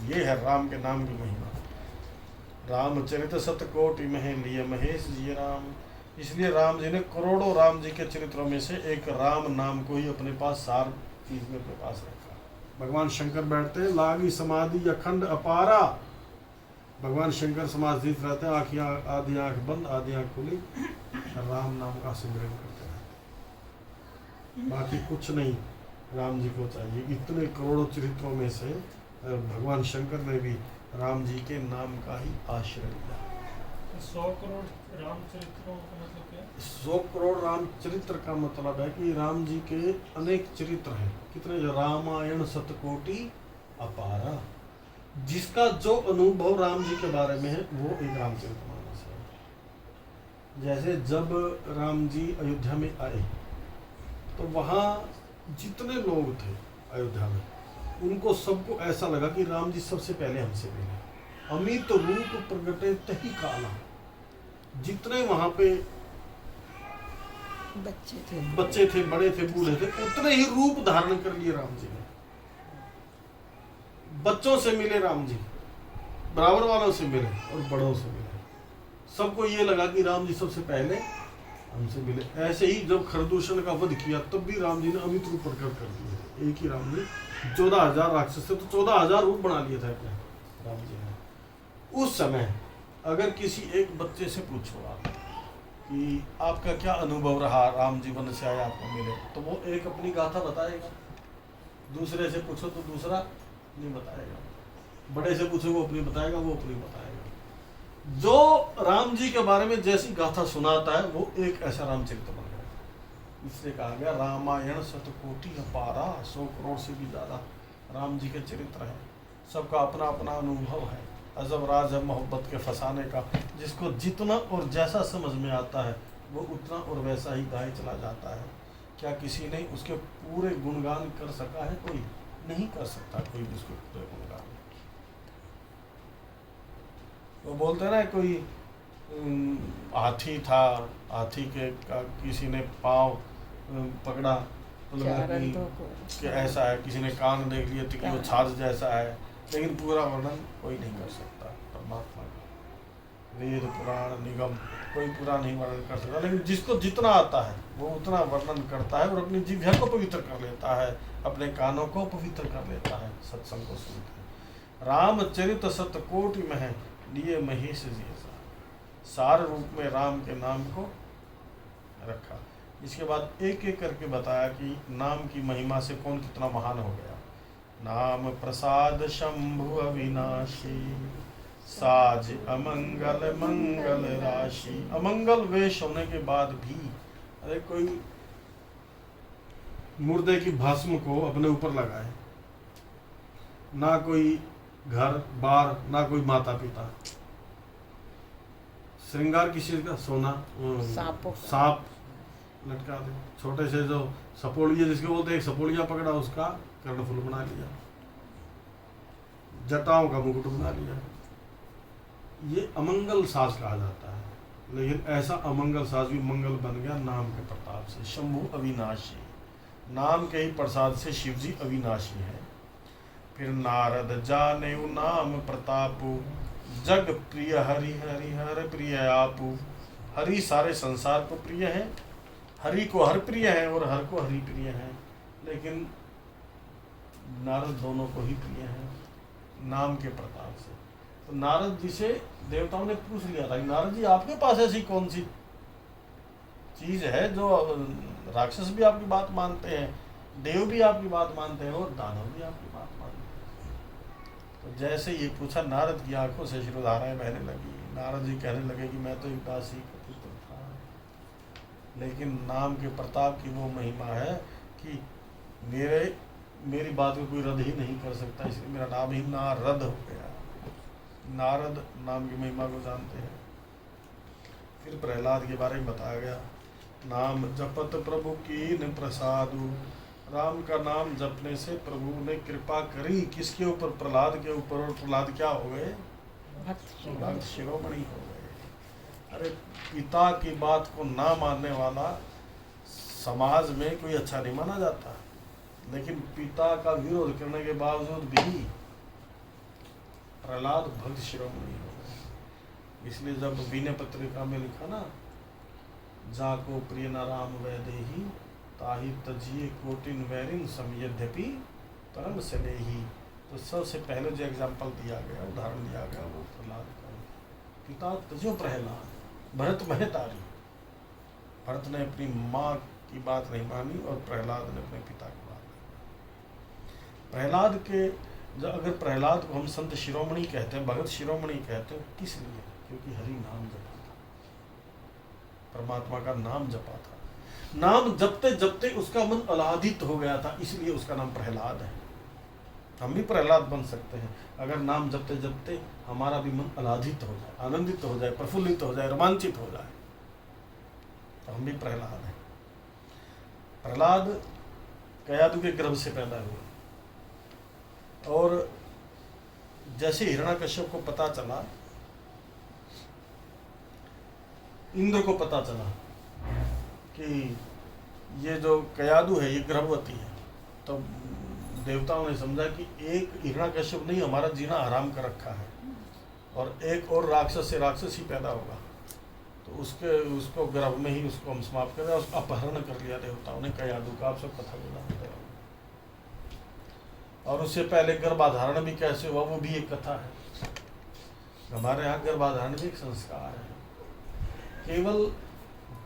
ये है राम के नाम की महिमा। रामचरित सतकोटि मह लिय महेश जी राम, इसलिए राम जी ने करोड़ों राम जी के चरित्रों में से एक राम नाम को ही अपने पास सार चीज में अपने पास रखा। भगवान शंकर बैठते हैं, लागी समाधि अखंड अपारा। भगवान शंकर समाधिस्थ रहते हैं, आँखियाँ आधी आँख बंद आधी आँख खुली, राम नाम का सिमरन करते रहते। बाकी कुछ नहीं राम जी को चाहिए। इतने करोड़ों चरित्रों में से भगवान शंकर ने भी राम जी के नाम का ही आश्रय लिया। 100 करोड़ रामचरित्रों का मतलब क्या है? 100 करोड़ रामचरित्र का मतलब है कि राम जी के अनेक चरित्र हैं। कितने? रामायण शतकोटि अपारा। जिसका जो अनुभव राम जी के बारे में है वो एक रामचरितमानस है। जैसे जब राम जी अयोध्या में आए तो वहाँ जितने लोग थे अयोध्या में, उनको सबको ऐसा लगा कि राम जी सबसे पहले हमसे मिले। अमित रूप प्रगटे तही काला। जितने वहां पे बच्चे थे, बड़े थे, बूढ़े थे, उतने ही रूप धारण कर लिए राम जी ने। बच्चों से मिले राम जी, बराबर वालों से मिले और बड़ों से मिले। सबको ये लगा कि राम जी सबसे पहले हमसे मिले। ऐसे ही जब खरदूषण का वध किया तब भी राम जी ने अमित रूप प्रकट कर दिए। एक ही राम जी 14,000 राक्षस थे तो 14,000 रूप बना लिए थे अपने राम जी ने। उस समय अगर किसी एक बच्चे से पूछो आप कि आपका क्या अनुभव रहा, राम जी वन से आए आपको मिले, तो वो एक अपनी गाथा बताएगा। दूसरे से पूछो तो दूसरा नहीं बताएगा। बड़े से पूछो वो अपनी बताएगा, वो अपनी बताएगा। जो राम जी के बारे में जैसी गाथा सुनाता है वो एक ऐसा रामचरित्र बन गया। इसलिए कहा गया रामायण शतकोटि अपारा। 100 करोड़ से भी ज्यादा राम जी के चरित्र हैं। सबका अपना अपना अनुभव है। अजब राज है मोहब्बत के फसाने का। जिसको जितना और जैसा समझ में आता है वो उतना और वैसा ही गाए चला जाता है। क्या किसी ने उसके पूरे गुणगान कर सका है? कोई नहीं कर सकता, कोई भी उसके पूरे गुणगान। वो बोलते हैं ना, कोई हाथी था, हाथी के का किसी ने पाँव पकड़ा तो लगा कि ऐसा है, किसी ने कान देख लिए तो कि वो छाछ जैसा है, लेकिन पूरा वर्णन कोई नहीं कर सकता परमात्मा का। वेद पुराण निगम कोई पूरा नहीं वर्णन कर सकता, लेकिन जिसको जितना आता है वो उतना वर्णन करता है और अपनी जिह्वा को पवित्र कर लेता है, अपने कानों को पवित्र कर लेता है सत्संग को सुनकर। रामचरित सतकोटि मह लिए महेश जी, सार रूप में राम के नाम को रखा। इसके बाद एक एक करके बताया कि नाम की महिमा से कौन कितना महान हो गया। नाम प्रसाद शंभु अविनाशी, साज अमंगल मंगल राशि। अमंगल वेश होने के बाद भी, अरे कोई मुर्दे की भस्म को अपने ऊपर लगाए, ना कोई घर बार, ना कोई माता पिता। श्रृंगार किस चीज का? सोना, सांपों का। सांप लटका दे, छोटे से जो सपोलिया जिसको बोलते हैं, एक सपोलिया पकड़ा उसका कर्णफूल बना लिया, जटाओं का मुकुट बना लिया। ये अमंगल साज कहा जाता है, लेकिन ऐसा अमंगल साज भी मंगल बन गया नाम के प्रताप से। शंभु अविनाशी, नाम के ही प्रसाद से शिव जी अविनाशी है। फिर नारद जाने नाम प्रतापु, जग प्रिय हरि हरि हर प्रिय आपू। हरि सारे संसार को प्रिय है, हरि को हर प्रिय है और हर को हरि प्रिय है, लेकिन नारद दोनों को ही प्रिय है नाम के प्रताप से। तो नारद जी से देवताओं ने पूछ लिया था कि नारद जी आपके पास ऐसी कौन सी चीज है जो राक्षस भी आपकी बात मानते हैं, देव भी आपकी बात मानते हैं और दानव भी आपकी बात मानते हैं। तो जैसे ये पूछा, नारद की आंखों से अश्रुधाराएं बहने लगी। नारद जी कहने लगे कि मैं तो एक दासी का पुत्र था, लेकिन नाम के प्रताप की वो महिमा है कि मेरी बात को कोई रद्द ही नहीं कर सकता, इसलिए मेरा नाम ही नारद हो गया। नारद नाम की महिमा को जानते हैं। फिर प्रहलाद के बारे में बताया गया, नाम जपत प्रभु कीन प्रसादु। राम का नाम जपने से प्रभु ने कृपा करी किसके ऊपर? प्रहलाद के ऊपर। और प्रहलाद क्या हो गए? भक्त शिरोमणि हो गए। अरे पिता की बात को ना मानने वाला समाज में कोई अच्छा नहीं माना जाता, लेकिन पिता का विरोध करने के बावजूद भी प्रहलाद भक्त शिरोमणि हो गए। इसलिए जब विनय पत्रिका में लिखा ना, जाको प्रिय न राम वैदेही, ताहि तजिए कोटिन वैरिन समयद्यपि परम स्नेही। तो सबसे पहले जो एग्जाम्पल दिया गया, उदाहरण दिया गया, वो प्रहलाद का। पिता तजो प्रहलाद, भरत महतारी। भरत ने अपनी माँ की बात नहीं मानी और प्रहलाद ने अपने पिता की बात नहीं। प्रहलाद के जो, अगर प्रहलाद को हम संत शिरोमणि कहते हैं, भगत शिरोमणि कहते हैं, किस लिए? क्योंकि हरि नाम जपा था, परमात्मा का नाम जपा था। नाम जपते जपते उसका मन आह्लादित हो गया था, इसलिए उसका नाम प्रहलाद है। हम भी प्रहलाद बन सकते हैं अगर नाम जपते जपते हमारा भी मन आह्लादित हो जाए, आनंदित हो जाए, प्रफुल्लित हो जाए, रोमांचित हो जाए, तो हम भी प्रहलाद हैं। प्रहलाद कयादु के गर्भ से पैदा हुए, और जैसे हिरण्याकश्यप को पता चला, इंद्र को पता चला कि ये जो कयादु है ये गर्भवती है, तो देवताओं ने समझा कि एक हिरण्याकश्यप नहीं, हमारा जीना हराम कर रखा है, और एक और राक्षस से राक्षस ही पैदा होगा, तो उसको गर्भ में ही उसको हम समाप्त कर दिया, उसका अपहरण कर लिया देवताओं ने कयादु का। आप सब कथा जानते हो। और उससे पहले गर्भाधारण भी कैसे हुआ वो भी एक कथा है। हमारे यहाँ गर्भाधारण भी एक संस्कार है। केवल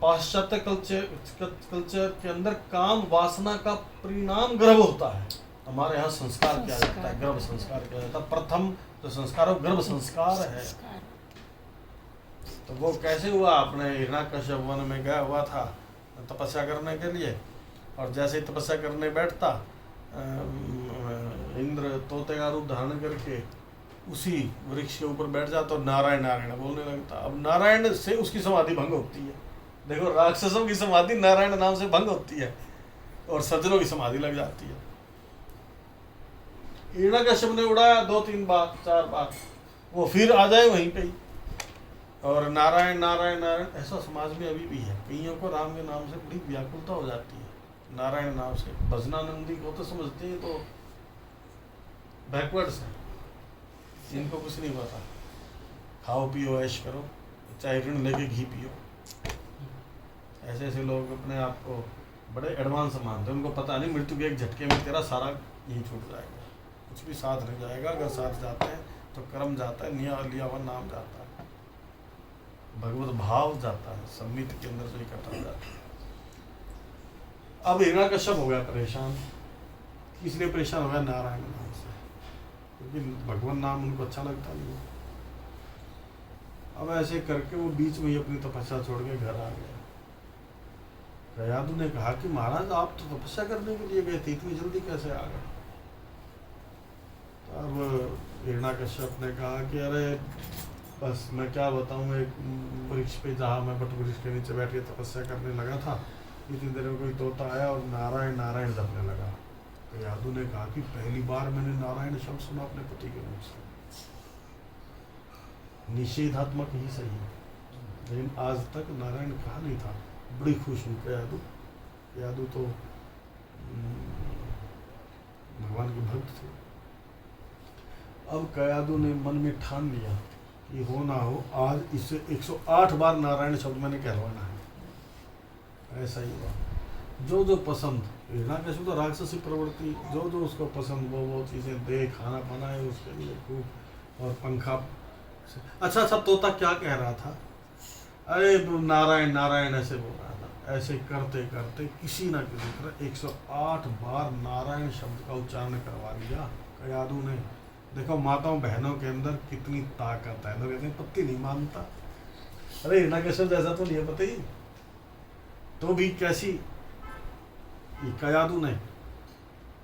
पाश्चात्य कल्चर के अंदर काम वासना का परिणाम गर्भ होता है, हमारे यहाँ संस्कार किया जाता है, गर्भ संस्कार किया जाता है। प्रथम जो संस्कार है गर्भ संस्कार है। तो वो कैसे हुआ? अपने हिरण्याकश्यप वन में गया हुआ था तपस्या करने के लिए, और जैसे ही तपस्या करने बैठता, इंद्र तोते का रूप धारण करके उसी वृक्ष के ऊपर बैठ जाता और नारायण नारायण बोलने लगता। अब नारायण से उसकी समाधि भंग होती है। देखो, राक्षसों की समाधि नारायण नाम से भंग होती है और सज्जनों की समाधि लग जाती है। हिरण्याकश्यप ने उड़ाया 2-3 बार 4 बार, वो फिर आ जाए वहीं पे ही, और नारायण नारायण नारायण। ऐसा समाज में अभी भी है, कईयों को राम के नाम से बड़ी व्याकुलता हो जाती है, नारायण नाम से। भजनानंदी को तो समझते हैं तो बैकवर्ड्स है, इनको कुछ नहीं पता। खाओ पियो ऐश करो, चाहे ऋण लेके घी पियो। ऐसे ऐसे लोग अपने आप को बड़े एडवांस मानते हैं, उनको पता नहीं मृत्यु के एक झटके में तेरा सारा यही छूट जाएगा, कुछ भी साथ नहीं जाएगा। अगर साथ जाते हैं तो कर्म जाता है, लिया हुआ नाम जाता है, भगवत भाव जाता है, सम्मित के अंदर जो इकट्ठा हो जाता है। अब हिरण्याकश्यप हो गया परेशान, इसलिए परेशान हो गया नारायण नाम से, क्योंकि भगवान नाम उनको अच्छा लगता नहीं। अब ऐसे करके वो बीच में ही अपनी तपस्या छोड़ के घर आ गया। कयादु ने कहा कि महाराज आप तो तपस्या करने के लिए गए थे, इतनी जल्दी कैसे आ गए? अब हिरण्याकश्यप ने कहा कि अरे बस मैं क्या बताऊं, एक वृक्ष पे जहाँ मैं बट वृक्ष के नीचे बैठ के तपस्या करने लगा था, इतनी देर में कोई तोता आया और नारायण नारायण जपने लगा। तो यादू ने कहा कि पहली बार मैंने नारायण शब्द सुना अपने पति के मुख से। निषेधात्मक ही सही है, लेकिन आज तक नारायण कहा नहीं था। बड़ी खुश हुई यादू। यादू तो भगवान के भक्त थे। अब कयादू ने मन में ठान लिया कि हो ना हो आज इससे 108 बार नारायण शब्द मैंने कहलवाना है। ऐसा ही हुआ। जो जो पसंद, हिरण्याकश्यप तो राक्षसी प्रवृत्ति, जो जो उसको पसंद वो चीज़ें दे, खाना बनाए उसके लिए खूब, और पंखा। अच्छा तोता क्या कह रहा था, अरे नारायण नारायण ऐसे बोल रहा था। ऐसे करते करते किसी ना किसी तरह 108 बार नारायण शब्द का उच्चारण करवा लिया कयादू ने। देखो माताओं बहनों के अंदर कितनी ताकत है। लोग कहते हैं पति नहीं मानता, अरे हिरण्याकश्यप ऐसा तो नहीं है पति, तो भी कैसी। कयादू ने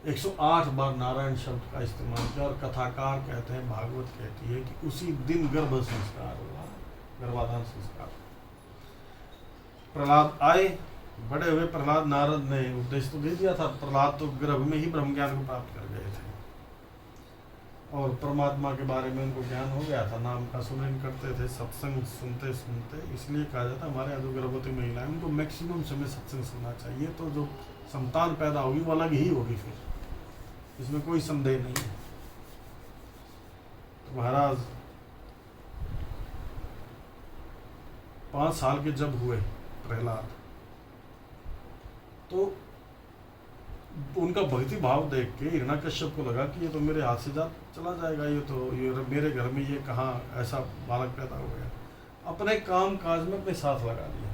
108 बार नारायण शब्द का इस्तेमाल किया, और कथाकार कहते हैं, भागवत कहती है कि उसी दिन गर्भ संस्कार हुआ, गर्भाधान संस्कार। प्रहलाद आए, बड़े हुए प्रहलाद, नारद ने उपदेश तो दे दिया था, प्रहलाद तो गर्भ में ही ब्रह्म ज्ञान को प्राप्त कर गए थे, और परमात्मा के बारे में उनको ज्ञान हो गया था। नाम का सुमरन करते थे, सत्संग सुनते सुनते। इसलिए कहा जाता है हमारे यहाँ जो गर्भवती महिलाएं, उनको मैक्सिमम समय सत्संग सुनना चाहिए, तो जो संतान पैदा होगी वो अलग ही होगी, फिर इसमें कोई संदेह नहीं है। तो महाराज 5 साल के जब हुए प्रहलाद, तो उनका भक्ति भाव देख के हिरण्याकश्यप को लगा कि ये तो मेरे हाथ से चला जाएगा, ये मेरे घर में ये कहाँ ऐसा बालक पैदा हो गया। अपने काम काज में अपने साथ लगा दिया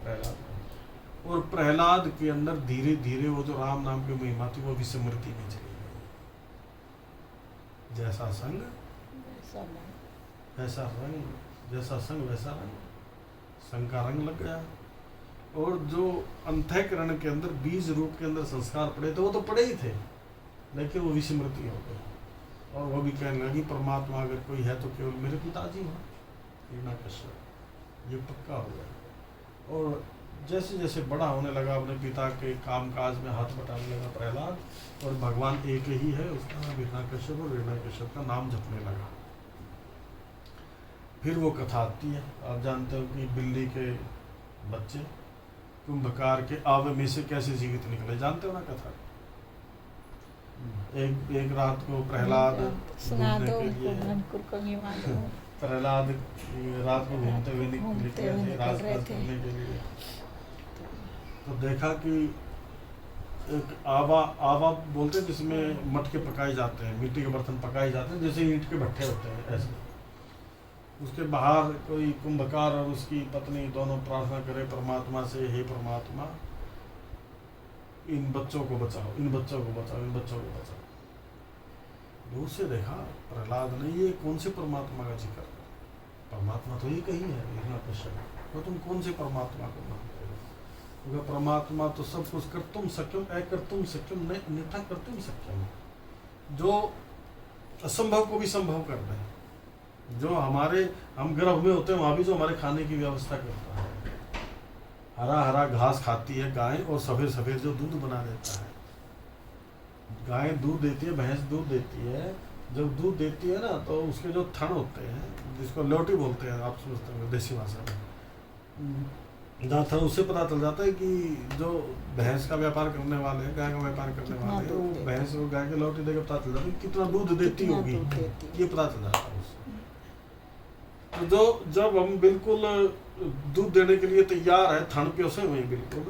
प्रहलाद को, और प्रहलाद के अंदर धीरे धीरे वो जो राम नाम की महिमा थी वो विस्मृति में चली गई। जैसा संग वैसा रंग, जैसा संग वैसा रंग, संग का रंग लग गया। और जो अंतःकरण के अंदर बीज रूप के अंदर संस्कार पड़े थे वो तो पड़े ही थे, लेकिन वो विस्मृति हो गई, और वो भी कहने लगी परमात्मा अगर कोई है तो केवल मेरे पिताजी हो, हिरण्याकश्यप। ये पक्का हो गया। और जैसे जैसे बड़ा होने लगा, अपने पिता के काम काज में हाथ बटाने लगा प्रहलाद, और भगवान एक ही है, उसका नाम हिरण्याकश्यप, और हिरण्याकश्यप का नाम जपने लगा। फिर वो कथा आती है, आप जानते हो कि बिल्ली के बच्चे कुंभकार के आवे में से कैसे जीवित निकले, जानते हो ना कथा। एक रात को प्रहलाद प्रहलाद रात को घूमते हुए निकले थे राजपास करने के लिए। तो देखा कि एक आवा बोलते हैं जिसमें मटके पकाए जाते हैं, मिट्टी के बर्तन पकाए जाते हैं, जैसे ईंट के भट्ठे होते हैं ऐसे। उसके बाहर कोई कुंभकार और उसकी पत्नी दोनों प्रार्थना करे परमात्मा से, हे परमात्मा इन बच्चों को बचाओ, इन बच्चों को बचाओ, इन बच्चों को बचाओ। दूर से देखा प्रहलाद ने, ये कौन से परमात्मा का जिक्र, परमात्मा तो एक ही है हिरण्याकश्यप, तो तुम कौन से परमात्मा को मानते हो? क्योंकि परमात्मा तो सब कुछ कर्तुम सक्यम, अकर्तुम सक्यम, अन्यथा कर्तुम सक्यम, जो असंभव को भी संभव कर दे। जो हम गर्भ में होते हैं वहाँ भी जो हमारे खाने की व्यवस्था करता है, हरा हरा घास खाती है गाय, और सफ़ेद सफ़ेद जो दूध बना देता है। गाय दूध देती है, भैंस दूध देती है। जब दूध देती है ना तो उसके जो थन होते हैं, जिसको लोटी बोलते हैं, आप समझते हो देसी भाषा में, जहाँ था उससे पता चल जाता है कि जो भैंस का व्यापार करने वाले हैं, गाय का व्यापार करने वाले हैं, वो भैंस और गाय के लौटी देकर पता चल जाता है कितना दूध देती होगी, ये पता चल जाता है उससे। तो जब हम बिल्कुल दूध देने के लिए तैयार है, थन प्योसे हुए बिल्कुल,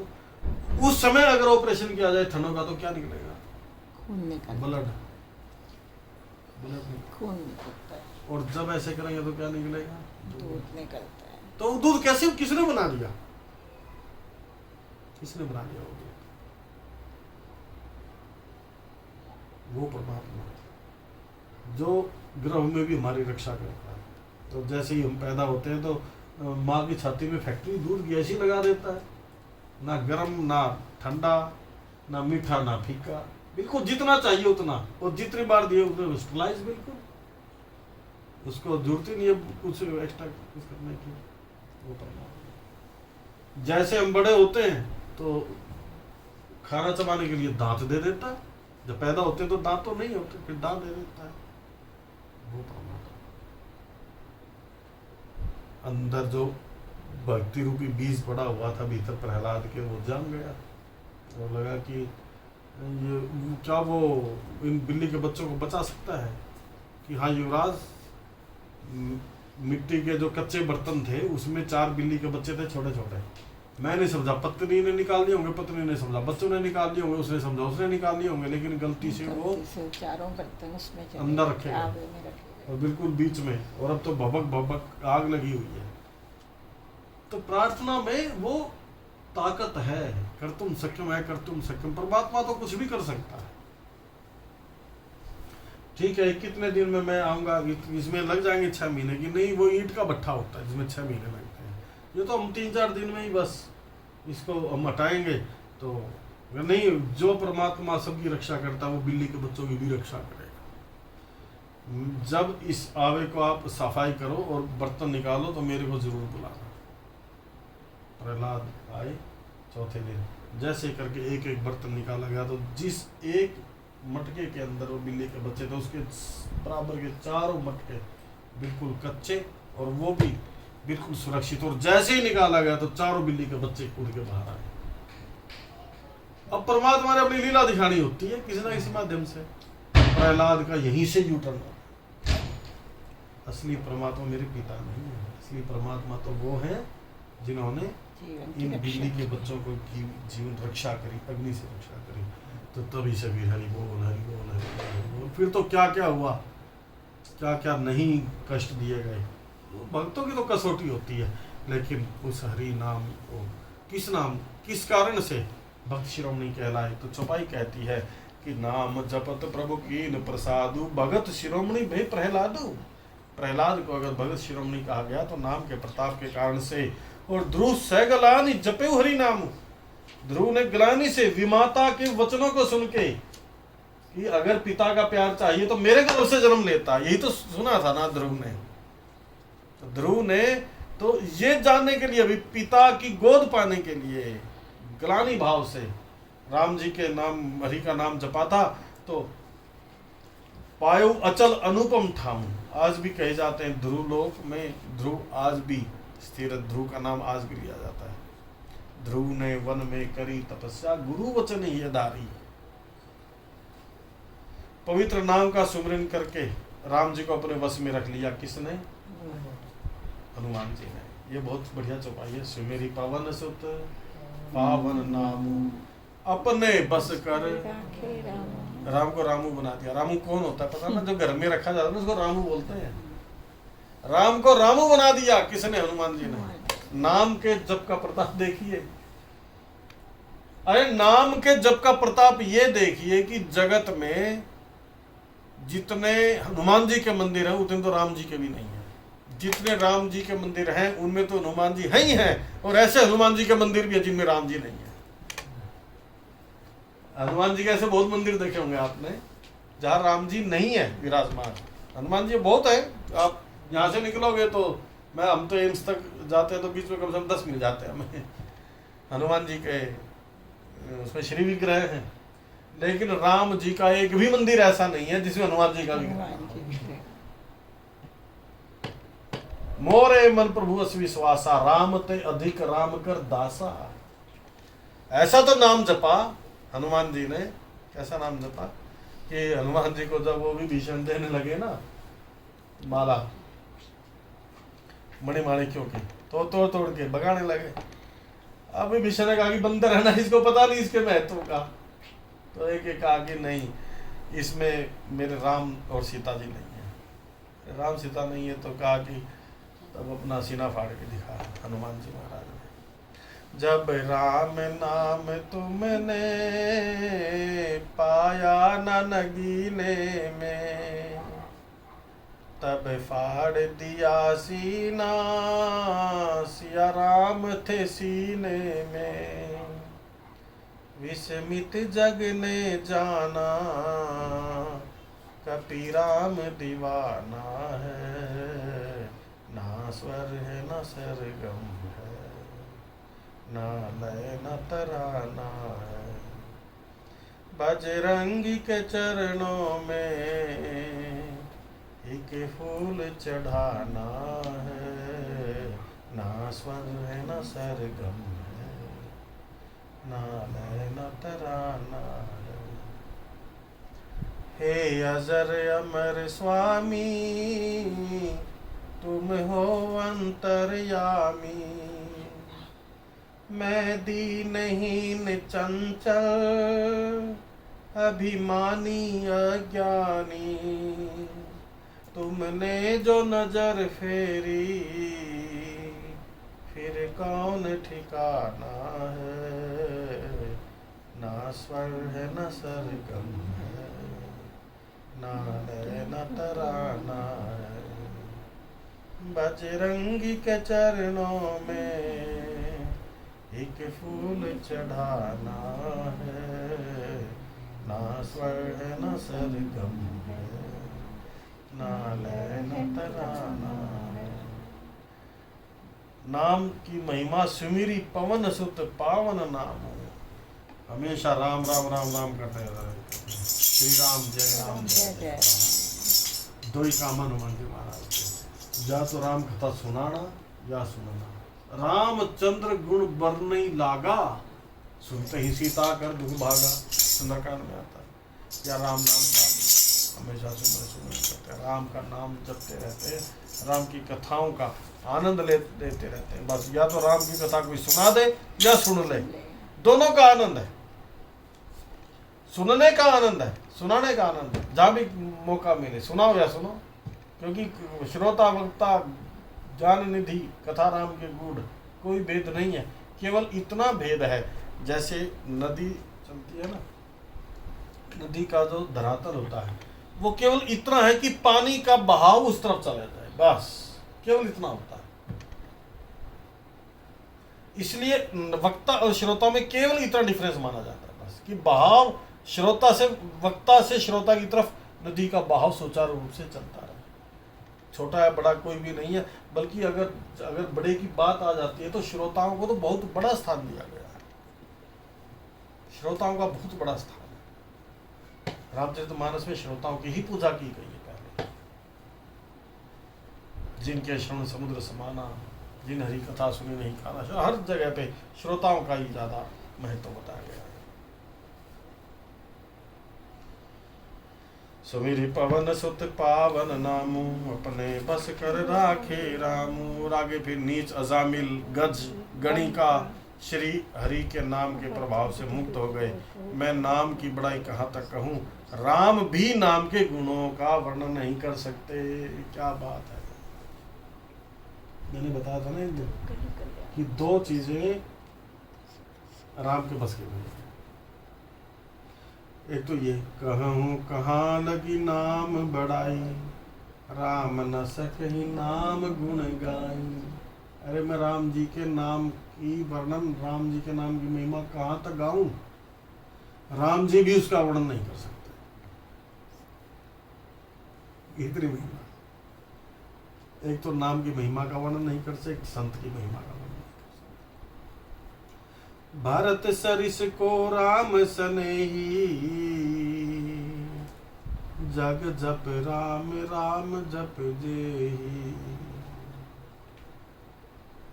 उस समय अगर ऑपरेशन किया जाए थनों का तो क्या निकलेगा? ब्लड खून निकलता है। और जब ऐसे करेंगे तो क्या निकलेगा? दूध निकलता है। तो दूध कैसे, किसने बना दिया? किसने बना दिया वो दूध? वो परमात्मा जो गर्भ में भी हमारी रक्षा करता है। तो जैसे ही हम पैदा होते हैं तो माँ की छाती में फैक्ट्री दूध की ऐसी लगा देता है, ना गर्म ना ठंडा, ना मीठा ना फीका, बिल्कुल जितना चाहिए उतना, और जितनी बार दिए उतने हॉस्पिटलाइज, बिल्कुल उसको जरूरत ही नहीं है कुछ एक्स्ट्रा कुछ करने की। वो परमात्मा जैसे हम बड़े होते हैं तो खाना चबाने के लिए दांत दे देता है, जब पैदा होते हैं तो दांत तो नहीं होते, फिर दांत दे देता है। वो परमात्मा अंदर जो भक्ति रूपी बीज पड़ा हुआ था भीतर प्रहलाद के, वो जान गया और लगा कि ये क्या वो इन बिल्ली के बच्चों को बचा सकता है। कि हाँ युवराज, मिट्टी के जो कच्चे बर्तन थे उसमें 4 बिल्ली के बच्चे थे छोटे छोटे। मैं नहीं समझा, पत्नी ने निकाल लिए होंगे, पत्नी ने समझा, बच्चों ने निकाल लिए होंगे, उसने समझा, उसने निकाल लिए होंगे, लेकिन गलती से वो चारों बर्तन उसमें अंदर रखे गए और बिल्कुल बीच में, और अब तो भबक भबक आग लगी हुई है। तो प्रार्थना में वो ताकत है, कर तुम सक्षम है, कर तुम सक्षम। परमात्मा तो कुछ भी कर सकता है। ठीक है, कितने दिन में मैं आऊंगा, इसमें लग जाएंगे 6 महीने की नहीं, वो ईंट का भट्ठा होता है जिसमें 6 महीने लगते हैं। ये तो हम 3-4 दिन में ही बस इसको हम हटाएंगे। तो नहीं, जो परमात्मा सबकी रक्षा करता है वो बिल्ली के बच्चों की भी रक्षा करेगा। जब इस आवे को आप सफाई करो और बर्तन निकालो तो मेरे को जरूर बुलाना। प्रहलाद आए चौथे दिन, जैसे करके एक एक बर्तन निकाला गया तो जिस एक मटके के अंदर वो बिल्ली के बच्चे थे उसके बराबर के 4 मटके बिल्कुल कच्चे और वो भी बिल्कुल सुरक्षित। और जैसे ही निकाला गया तो 4 बिल्ली के बच्चे कूद के बाहर आए। अब परमात्मा ने अपनी लीला दिखानी होती है किसी ना किसी माध्यम से। प्रहलाद का यहीं से यूटर्न। असली परमात्मा मेरे पिता नहीं है, असली परमात्मा तो वो है जिन्होंने इन बिल्ली के बच्चों को जीवन रक्षा करी, अग्नि से रक्षा करी। तो तभी सभी हरि बोल हरि बोल हरि बोल हरि बोल। फिर तो क्या क्या हुआ, क्या क्या नहीं कष्ट दिए गए। भक्तों की तो कसौटी होती है, लेकिन उस हरि नाम को किस कारण से भक्त शिरोमणि कहलाए। तो चौपाई कहती है कि नाम जपत प्रभु कीन प्रसादु, भगत शिरोमणि भे प्रहलादु। प्रहलाद को अगर भगत शिरोमणि कहा गया तो नाम के प्रताप के कारण से। और ध्रुव सहगलानी जपे हरि नाम, ध्रुव ने ग्लानी से विमाता के वचनों को सुन के कि अगर पिता का प्यार चाहिए तो मेरे गर्भ से जन्म लेता, यही तो सुना था ना ध्रुव ने। तो ध्रुव ने तो ये जानने के लिए भी पिता की गोद पाने के लिए ग्लानी भाव से राम जी के नाम हरि का नाम जपा था। तो पायो अचल अनुपम ठाम, आज भी कहे जाते हैं ध्रुव लोक में ध्रुव आज भी स्थिर, ध्रुव का नाम आज भी लिया जाता है। ध्रुव ने वन में करी तपस्या, गुरु वचन ही धारी। पवित्र नाम का सुमिरन करके राम जी को अपने वश में रख लिया। किसने? हनुमान जी ने। ये बहुत बढ़िया चौपाई है। सुमेरी पावन सुत पावन नाम अपने बस कर, राम को रामू बना दिया। रामू कौन होता है पता ना? जो घर में रखा जाता है उसको रामू बोलते हैं। राम को रामू बना दिया किसने? हनुमान जी ने। नाम के जप का प्रताप देखिए। अरे नाम के जप का प्रताप ये देखिए कि जगत में जितने हनुमान जी के मंदिर हैं उतने तो राम जी के भी नहीं है। जितने राम जी के मंदिर हैं उनमें तो हनुमान जी है ही हैं, और ऐसे हनुमान जी के मंदिर भी है जिनमें राम जी नहीं है। हनुमान जी के ऐसे बहुत मंदिर देखे होंगे आपने जहां राम जी नहीं है विराजमान। हनुमान जी बहुत है। आप यहाँ से निकलोगे तो हम तो एम्स तक जाते हैं तो बीच में कम से कम 10 मिल जाते हैं हमें। हनुमान जी के उसमें श्री विग्रह हैं, लेकिन राम जी का एक भी मंदिर ऐसा नहीं है जिसमें हनुमान जी का विग्रह। मोरे मन प्रभु अस विश्वासा, राम ते अधिक राम कर दासा। ऐसा तो नाम जपा हनुमान जी ने। कैसा नाम जपा कि हनुमान जी को जब वो भी भीषण देने लगे ना माला मणिमाणिक्यों की, तो तोड़ के भगाने लगे। अब भीषण ने कहा कि बंदर है ना, इसको पता नहीं इसके महत्व का। तो एक कहा कि नहीं, इसमें मेरे राम और सीता जी नहीं है। राम सीता नहीं है तो कहा कि तब अपना सीना फाड़ के दिखा हनुमान जी महाराज ने। जब राम नाम तुमने पाया न नगीने में, तब फाड़ दिया सीना, सिया राम थे सीने में। विस्मित जग ने जाना, कपि राम दीवाना है। ना स्वर है न सरगम है, ना लय न तराना है। बजरंगी के चरणों में एक फूल चढ़ाना है। ना स्वर है न सरगम है, ना लय न तराना है। हे अजर अमर स्वामी, तुम हो अंतर्यामी। मैं दीनहीन चंचल, अभिमानी अज्ञानी। तुमने जो नजर फेरी, फिर कौन ठिकाना है। ना स्वर है न सरगम है, ना लय न तराना है। बजरंगी के चरणों में एक फूल चढ़ाना है। ना स्वर है न सरगम है, ना लय न तराना है। नाम की महिमा सुमिरी पवन सुत पावन नाम। हमेशा राम राम राम राम करते रहे। श्री राम जय राम जय जय राम। दो ही काम हनुमान जी महाराज के, या तो राम कथा सुनाना या सुनना। रामचंद्र गुण बरनई लागा, सुनते ही सीता कर दुख भागा। सुंदरकांड में आता है। या राम नाम का हमेशा सुमर करते हैं, राम का नाम जपते रहते हैं, राम की कथाओं का आनंद लेते रहते हैं। बस या तो राम की कथा कोई सुना दे या सुन ले, दोनों का आनंद है। सुनने का आनंद है, सुनाने का आनंद है। जहाँ भी मौका मिले सुनाओ या सुनो, क्योंकि श्रोता वक्ता ज्ञान निधि कथा राम के गूढ़ कोई भेद नहीं है। केवल इतना भेद है, जैसे नदी चलती है ना, नदी का जो धरातल होता है वो केवल इतना है कि पानी का बहाव उस तरफ चला जाए, बस केवल इतना होता है। इसलिए वक्ता और श्रोता में केवल इतना डिफरेंस माना जाता है, बस कि बहाव श्रोता से वक्ता से श्रोता की तरफ नदी का बहाव सुचारू रूप से चलता है। छोटा है बड़ा कोई भी नहीं है, बल्कि अगर बड़े की बात आ जाती है तो श्रोताओं को तो बहुत बड़ा स्थान दिया गया है। श्रोताओं का बहुत बड़ा स्थान है। रामचरितमानस में श्रोताओं की ही पूजा की गई है पहले। जिनके श्रवण समुद्र समाना, जिन हरि कथा सुनी नहीं खाना, हर जगह पे श्रोताओं का ही ज्यादा महत्व बताया गया है। सुमिरि पवन सुत पावन नामू, अपने बस कर राखे रामू। और आगे फिर नीच अजामिल गज गणिका श्री हरि के नाम के प्रभाव से मुक्त हो गए। मैं नाम की बड़ाई कहाँ तक कहूँ, राम भी नाम के गुणों का वर्णन नहीं कर सकते। क्या बात है। मैंने बताया था ना कि दो चीजें राम के बस की नहीं। एक तो ये कहूँ कहाँ लगी नाम बड़ाई, राम न सकहि नाम गुण गाई। अरे मैं राम जी के नाम की वर्णन, राम जी के नाम की महिमा कहाँ तक गाऊं। राम जी भी उसका वर्णन नहीं कर सकते। इतनी महिमा। एक तो नाम की महिमा का वर्णन नहीं कर सकते, संत की महिमा का वर्णन नहीं कर सकते। भरत सरिस को राम सनेही, जग जप राम राम जप जेही।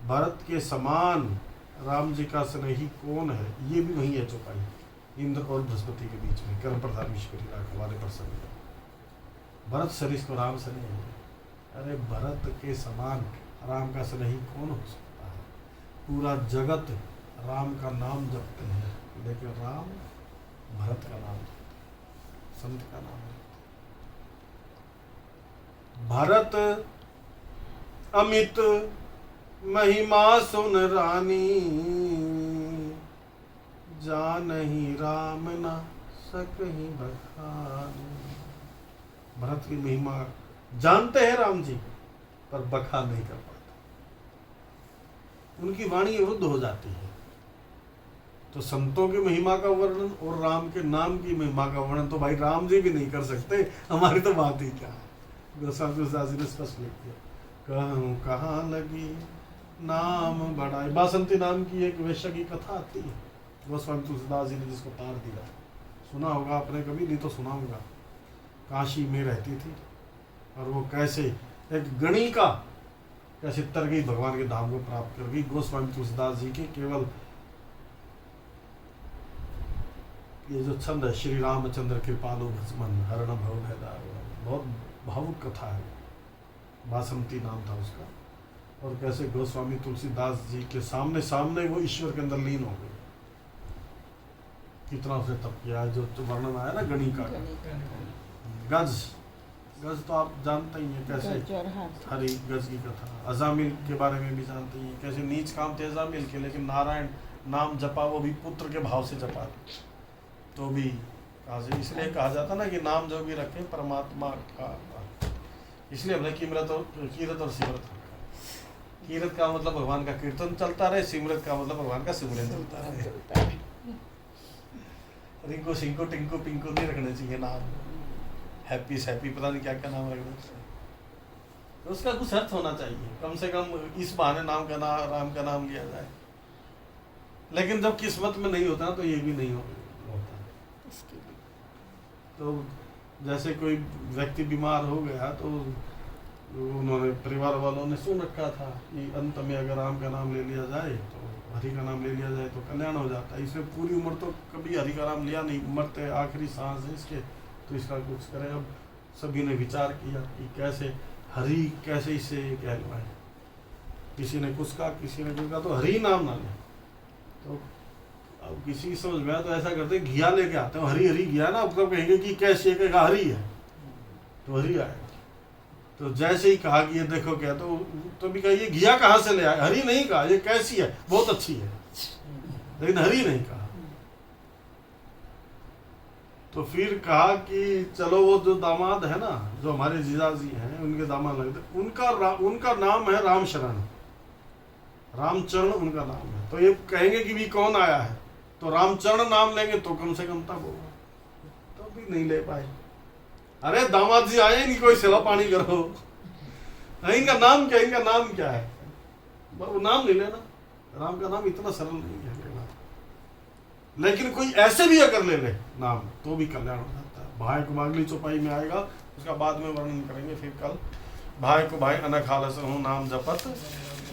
भरत के समान राम जी का स्नेही कौन है, ये भी वही है चौपाई इंद्र और बृहस्पति के बीच में, कर्म प्रधान ईश्वरी राग वाले प्रसंग। भरत सरिस को राम स्नेही है। अरे भरत के समान राम का स्नेही कौन हो सकता है। पूरा जगत राम का नाम जपते हैं, लेकिन राम भरत का नाम जपते, संत का नाम जपते। भरत अमित महिमा सुन रानी, जानहि राम न सकहि बखानी। भरत की महिमा जानते हैं राम जी, पर बखान नहीं कर पाते। उनकी वाणी रुद्ध हो जाती है, तो तो संतों की महिमा का वर्णन और राम के नाम की महिमा का वर्णन तो भाई राम जी भी नहीं कर सकते, हमारी तो बात ही क्या है। गोस्वामी तुलसीदास जी ने स्पष्ट लिख दिया, कहूँ कहाँ लगी नाम बढ़ाई। बासंती नाम की एक वेश्या की कथा आती है, गोस्वामी तुलसीदास जी ने जिसको तार दिया, सुना होगा आपने कभी, नहीं तो सुना होगा। काशी में रहती थी और वो कैसे एक गणिका कैसे तर गई, भगवान के धाम को प्राप्त कर गई। गोस्वामी तुलसीदास जी के केवल ये जो छंद है, श्री रामचंद्र कृपालु भस्मन हरण भव भयदार, बहुत भावुक कथा है। बासंती नाम था उसका, और कैसे गोस्वामी तुलसीदास जी के सामने सामने वो ईश्वर के अंदर लीन हो गए। कितना उसने तप किया, जो वर्णन आया ना गणिका का। गज, गज तो आप जानते ही हैं कैसे, गज और हाथी। हरी गज की कथा। अजामिल के बारे में भी जानते ही हैं, कैसे नीच काम थे अजामिल के, लेकिन नारायण नाम जपा, वो भी पुत्र के भाव से जपा, तो भी कहा से, इसलिए कहा जाता ना कि नाम जो भी रखें परमात्मा का, इसलिए हमने कीरत और सिमरत रखा। कीरत का मतलब भगवान का कीर्तन चलता रहे, सिमरत का मतलब भगवान का सिमरन चलता रहे। रिंकू सिंकू टिंकू पिंकू नहीं रखने चाहिए नाम, हैप्पी सैप्पी पता नहीं क्या क्या नाम रखना चाहिए। तो उसका कुछ अर्थ होना चाहिए, कम से कम इस बहाने नाम का नाम, राम का नाम लिया जाए। लेकिन जब किस्मत में नहीं होता तो ये भी नहीं होता। तो जैसे कोई व्यक्ति बीमार हो गया तो उन्होंने परिवार वालों ने सुन रखा था कि अंत में अगर राम का नाम ले लिया जाए, तो हरि का नाम ले लिया जाए तो कल्याण हो जाता है। इसने पूरी उम्र तो कभी हरि का नाम लिया नहीं, मरते आखिरी सांस है इसके, तो इसका कुछ करें। अब सभी ने विचार किया कि कैसे हरि कैसे इसे कहलवाए। किसी ने कुछ कहा, किसी ने कुछ कहा, तो हरि नाम ना ले। तो अब किसी समझ में आया तो ऐसा करते घिया लेके आते हैं, हरी हरी घिया ना, तो कहेंगे कि कैसे कहेगा हरी है, तो हरी आएगा। तो जैसे ही कहा कि ये देखो क्या, तो भी कहा ये घिया कहाँ से ले आए, हरी नहीं कहा, ये कैसी है, बहुत अच्छी है, लेकिन हरी नहीं कहा। तो फिर कहा कि चलो वो जो दामाद है ना, जो हमारे जीजाजी हैं, उनके दामाद लगते, उनका नाम है रामशरण, रामचरण उनका नाम है। तो ये कहेंगे कि भी कौन आया है, तो रामचरण नाम लेंगे तो कम से कम तब होगा, तो भी नहीं ले पाए। अरे दामाद जी आए, नहीं कोई सेवा पानी करो, इनका नाम क्या, इनका नाम क्या है, वो नाम नहीं लेना। राम का नाम इतना सरल नहीं है लेना, लेकिन कोई ऐसे भी अगर ले ले नाम तो भी कल्याण हो जाता है। भाई को अगली चौपाई में आएगा, उसका बाद में वर्णन करेंगे फिर कल। भाई को भाई अनखालस हूँ नाम जपत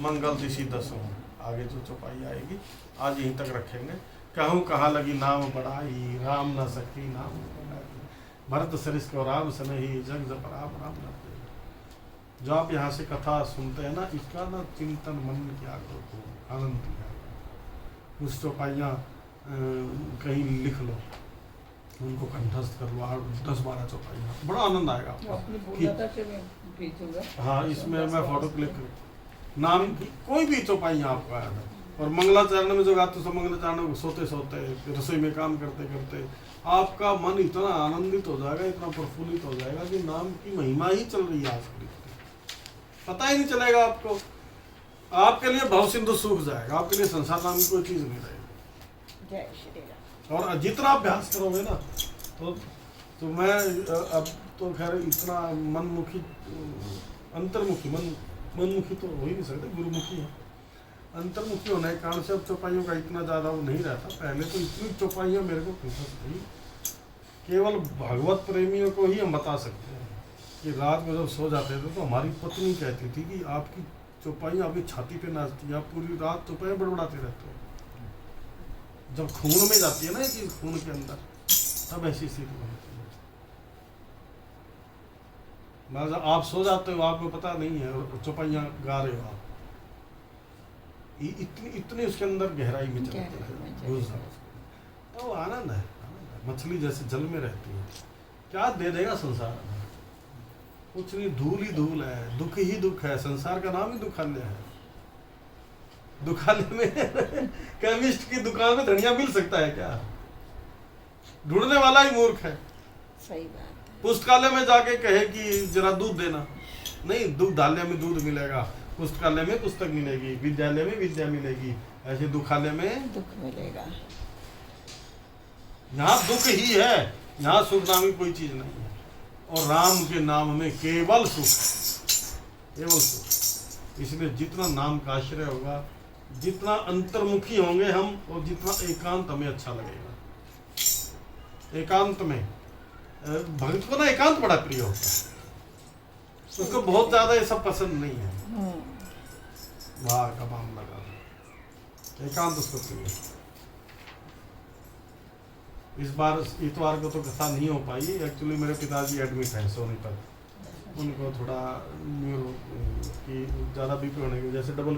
मंगल दिशी दस हूँ, आगे जो चौपाई आएगी आज यहीं तक रखेंगे। कहूँ कहाँ लगी नाम बढ़ाई, राम न सकी नाम भरत सरिस को राम सनहि, जग जप राम राम न तेहि। जो आप यहाँ से कथा सुनते हैं ना, इसका ना चिंतन मन किया करो, आनंद किया करो। कुछ चौपाइयाँ कहीं लिख लो, उनको कंठस्थ कर लो, 10-12 चौपाइयाँ, बड़ा आनंद आएगा आपको। हाँ, इसमें मैं फोटो क्लिक करूँ नाम की कोई भी चौपाइयाँ आपको आया था। और मंगलाचरण में जो गाते, सब मंगलाचरण को सोते सोते, रसोई में काम करते करते आपका मन इतना आनंदित हो जाएगा, इतना प्रफुल्लित हो जाएगा कि नाम की महिमा ही चल रही है आजकल, पता ही नहीं चलेगा आपको। आपके लिए भव सिंधु सूख जाएगा, आपके लिए संसार नाम की कोई चीज नहीं रहेगी। जय श्री राम। और जितना अभ्यास करोगे ना, तो मैं अब तो खैर इतना मनमुखी, अंतर्मुखी, मनमुखी तो हो ही नहीं सकते, गुरुमुखी है। अंतर्मुखी होने के कारण से अब चौपाइयों का इतना ज़्यादा वो नहीं रहता। पहले तो इतनी चौपाइयाँ मेरे को थी, केवल भगवत प्रेमियों को ही हम बता सकते हैं कि रात में जब सो जाते थे तो हमारी पत्नी कहती थी कि आपकी चौपाइयाँ आपकी छाती पे नाचती है, आप पूरी रात चौपाइयाँ बड़बड़ाते रहते हो। जब खून में जाती है ना ये चीज़, खून के अंदर, तब ऐसी स्थिति बनती है। मतलब आप सो जाते हो, आपको पता नहीं है, और चौपाइयाँ गा रहे हो आप, इतनी उसके अंदर गहराई में चलते हैं, तो आनंद है। मछली जैसे जल में रहती है, क्या दे देगा संसार में, कुछ नहीं, धूल ही धूल है, दुख ही दुख है, संसार का नाम ही दुखालय है। दुखालय में केमिस्ट की दुकान में धनिया मिल सकता है क्या? ढूंढने वाला ही मूर्ख है। सही बात है। पुस्तकालय में जाके कहे कि जरा दूध देना, नहीं, दुग्धालय में दूध मिलेगा, पुस्तकालय में पुस्तक मिलेगी, विद्यालय में विद्या मिलेगी, ऐसे दुखालय में दुख मिलेगा। यहाँ दुख ही है, यहाँ सुख नाम की कोई चीज नहीं है। और राम के नाम में केवल सुख, केवल सुख। इसलिए जितना नाम का आश्रय होगा, जितना अंतर्मुखी होंगे हम, और जितना एकांत हमें अच्छा लगेगा। एकांत में भक्त को ना एकांत बड़ा प्रिय होता है, उसको बहुत ज्यादा ये सब पसंद नहीं है। वाह का मामला लगा, एकांत उसको प्रिय। इस बार इतवार को तो कथा नहीं हो पाई, एक्चुअली मेरे पिताजी एडमिट हैं सोनीपत। उनको थोड़ा न्यूरो की ज़्यादा बीपी होने की वजह से डबल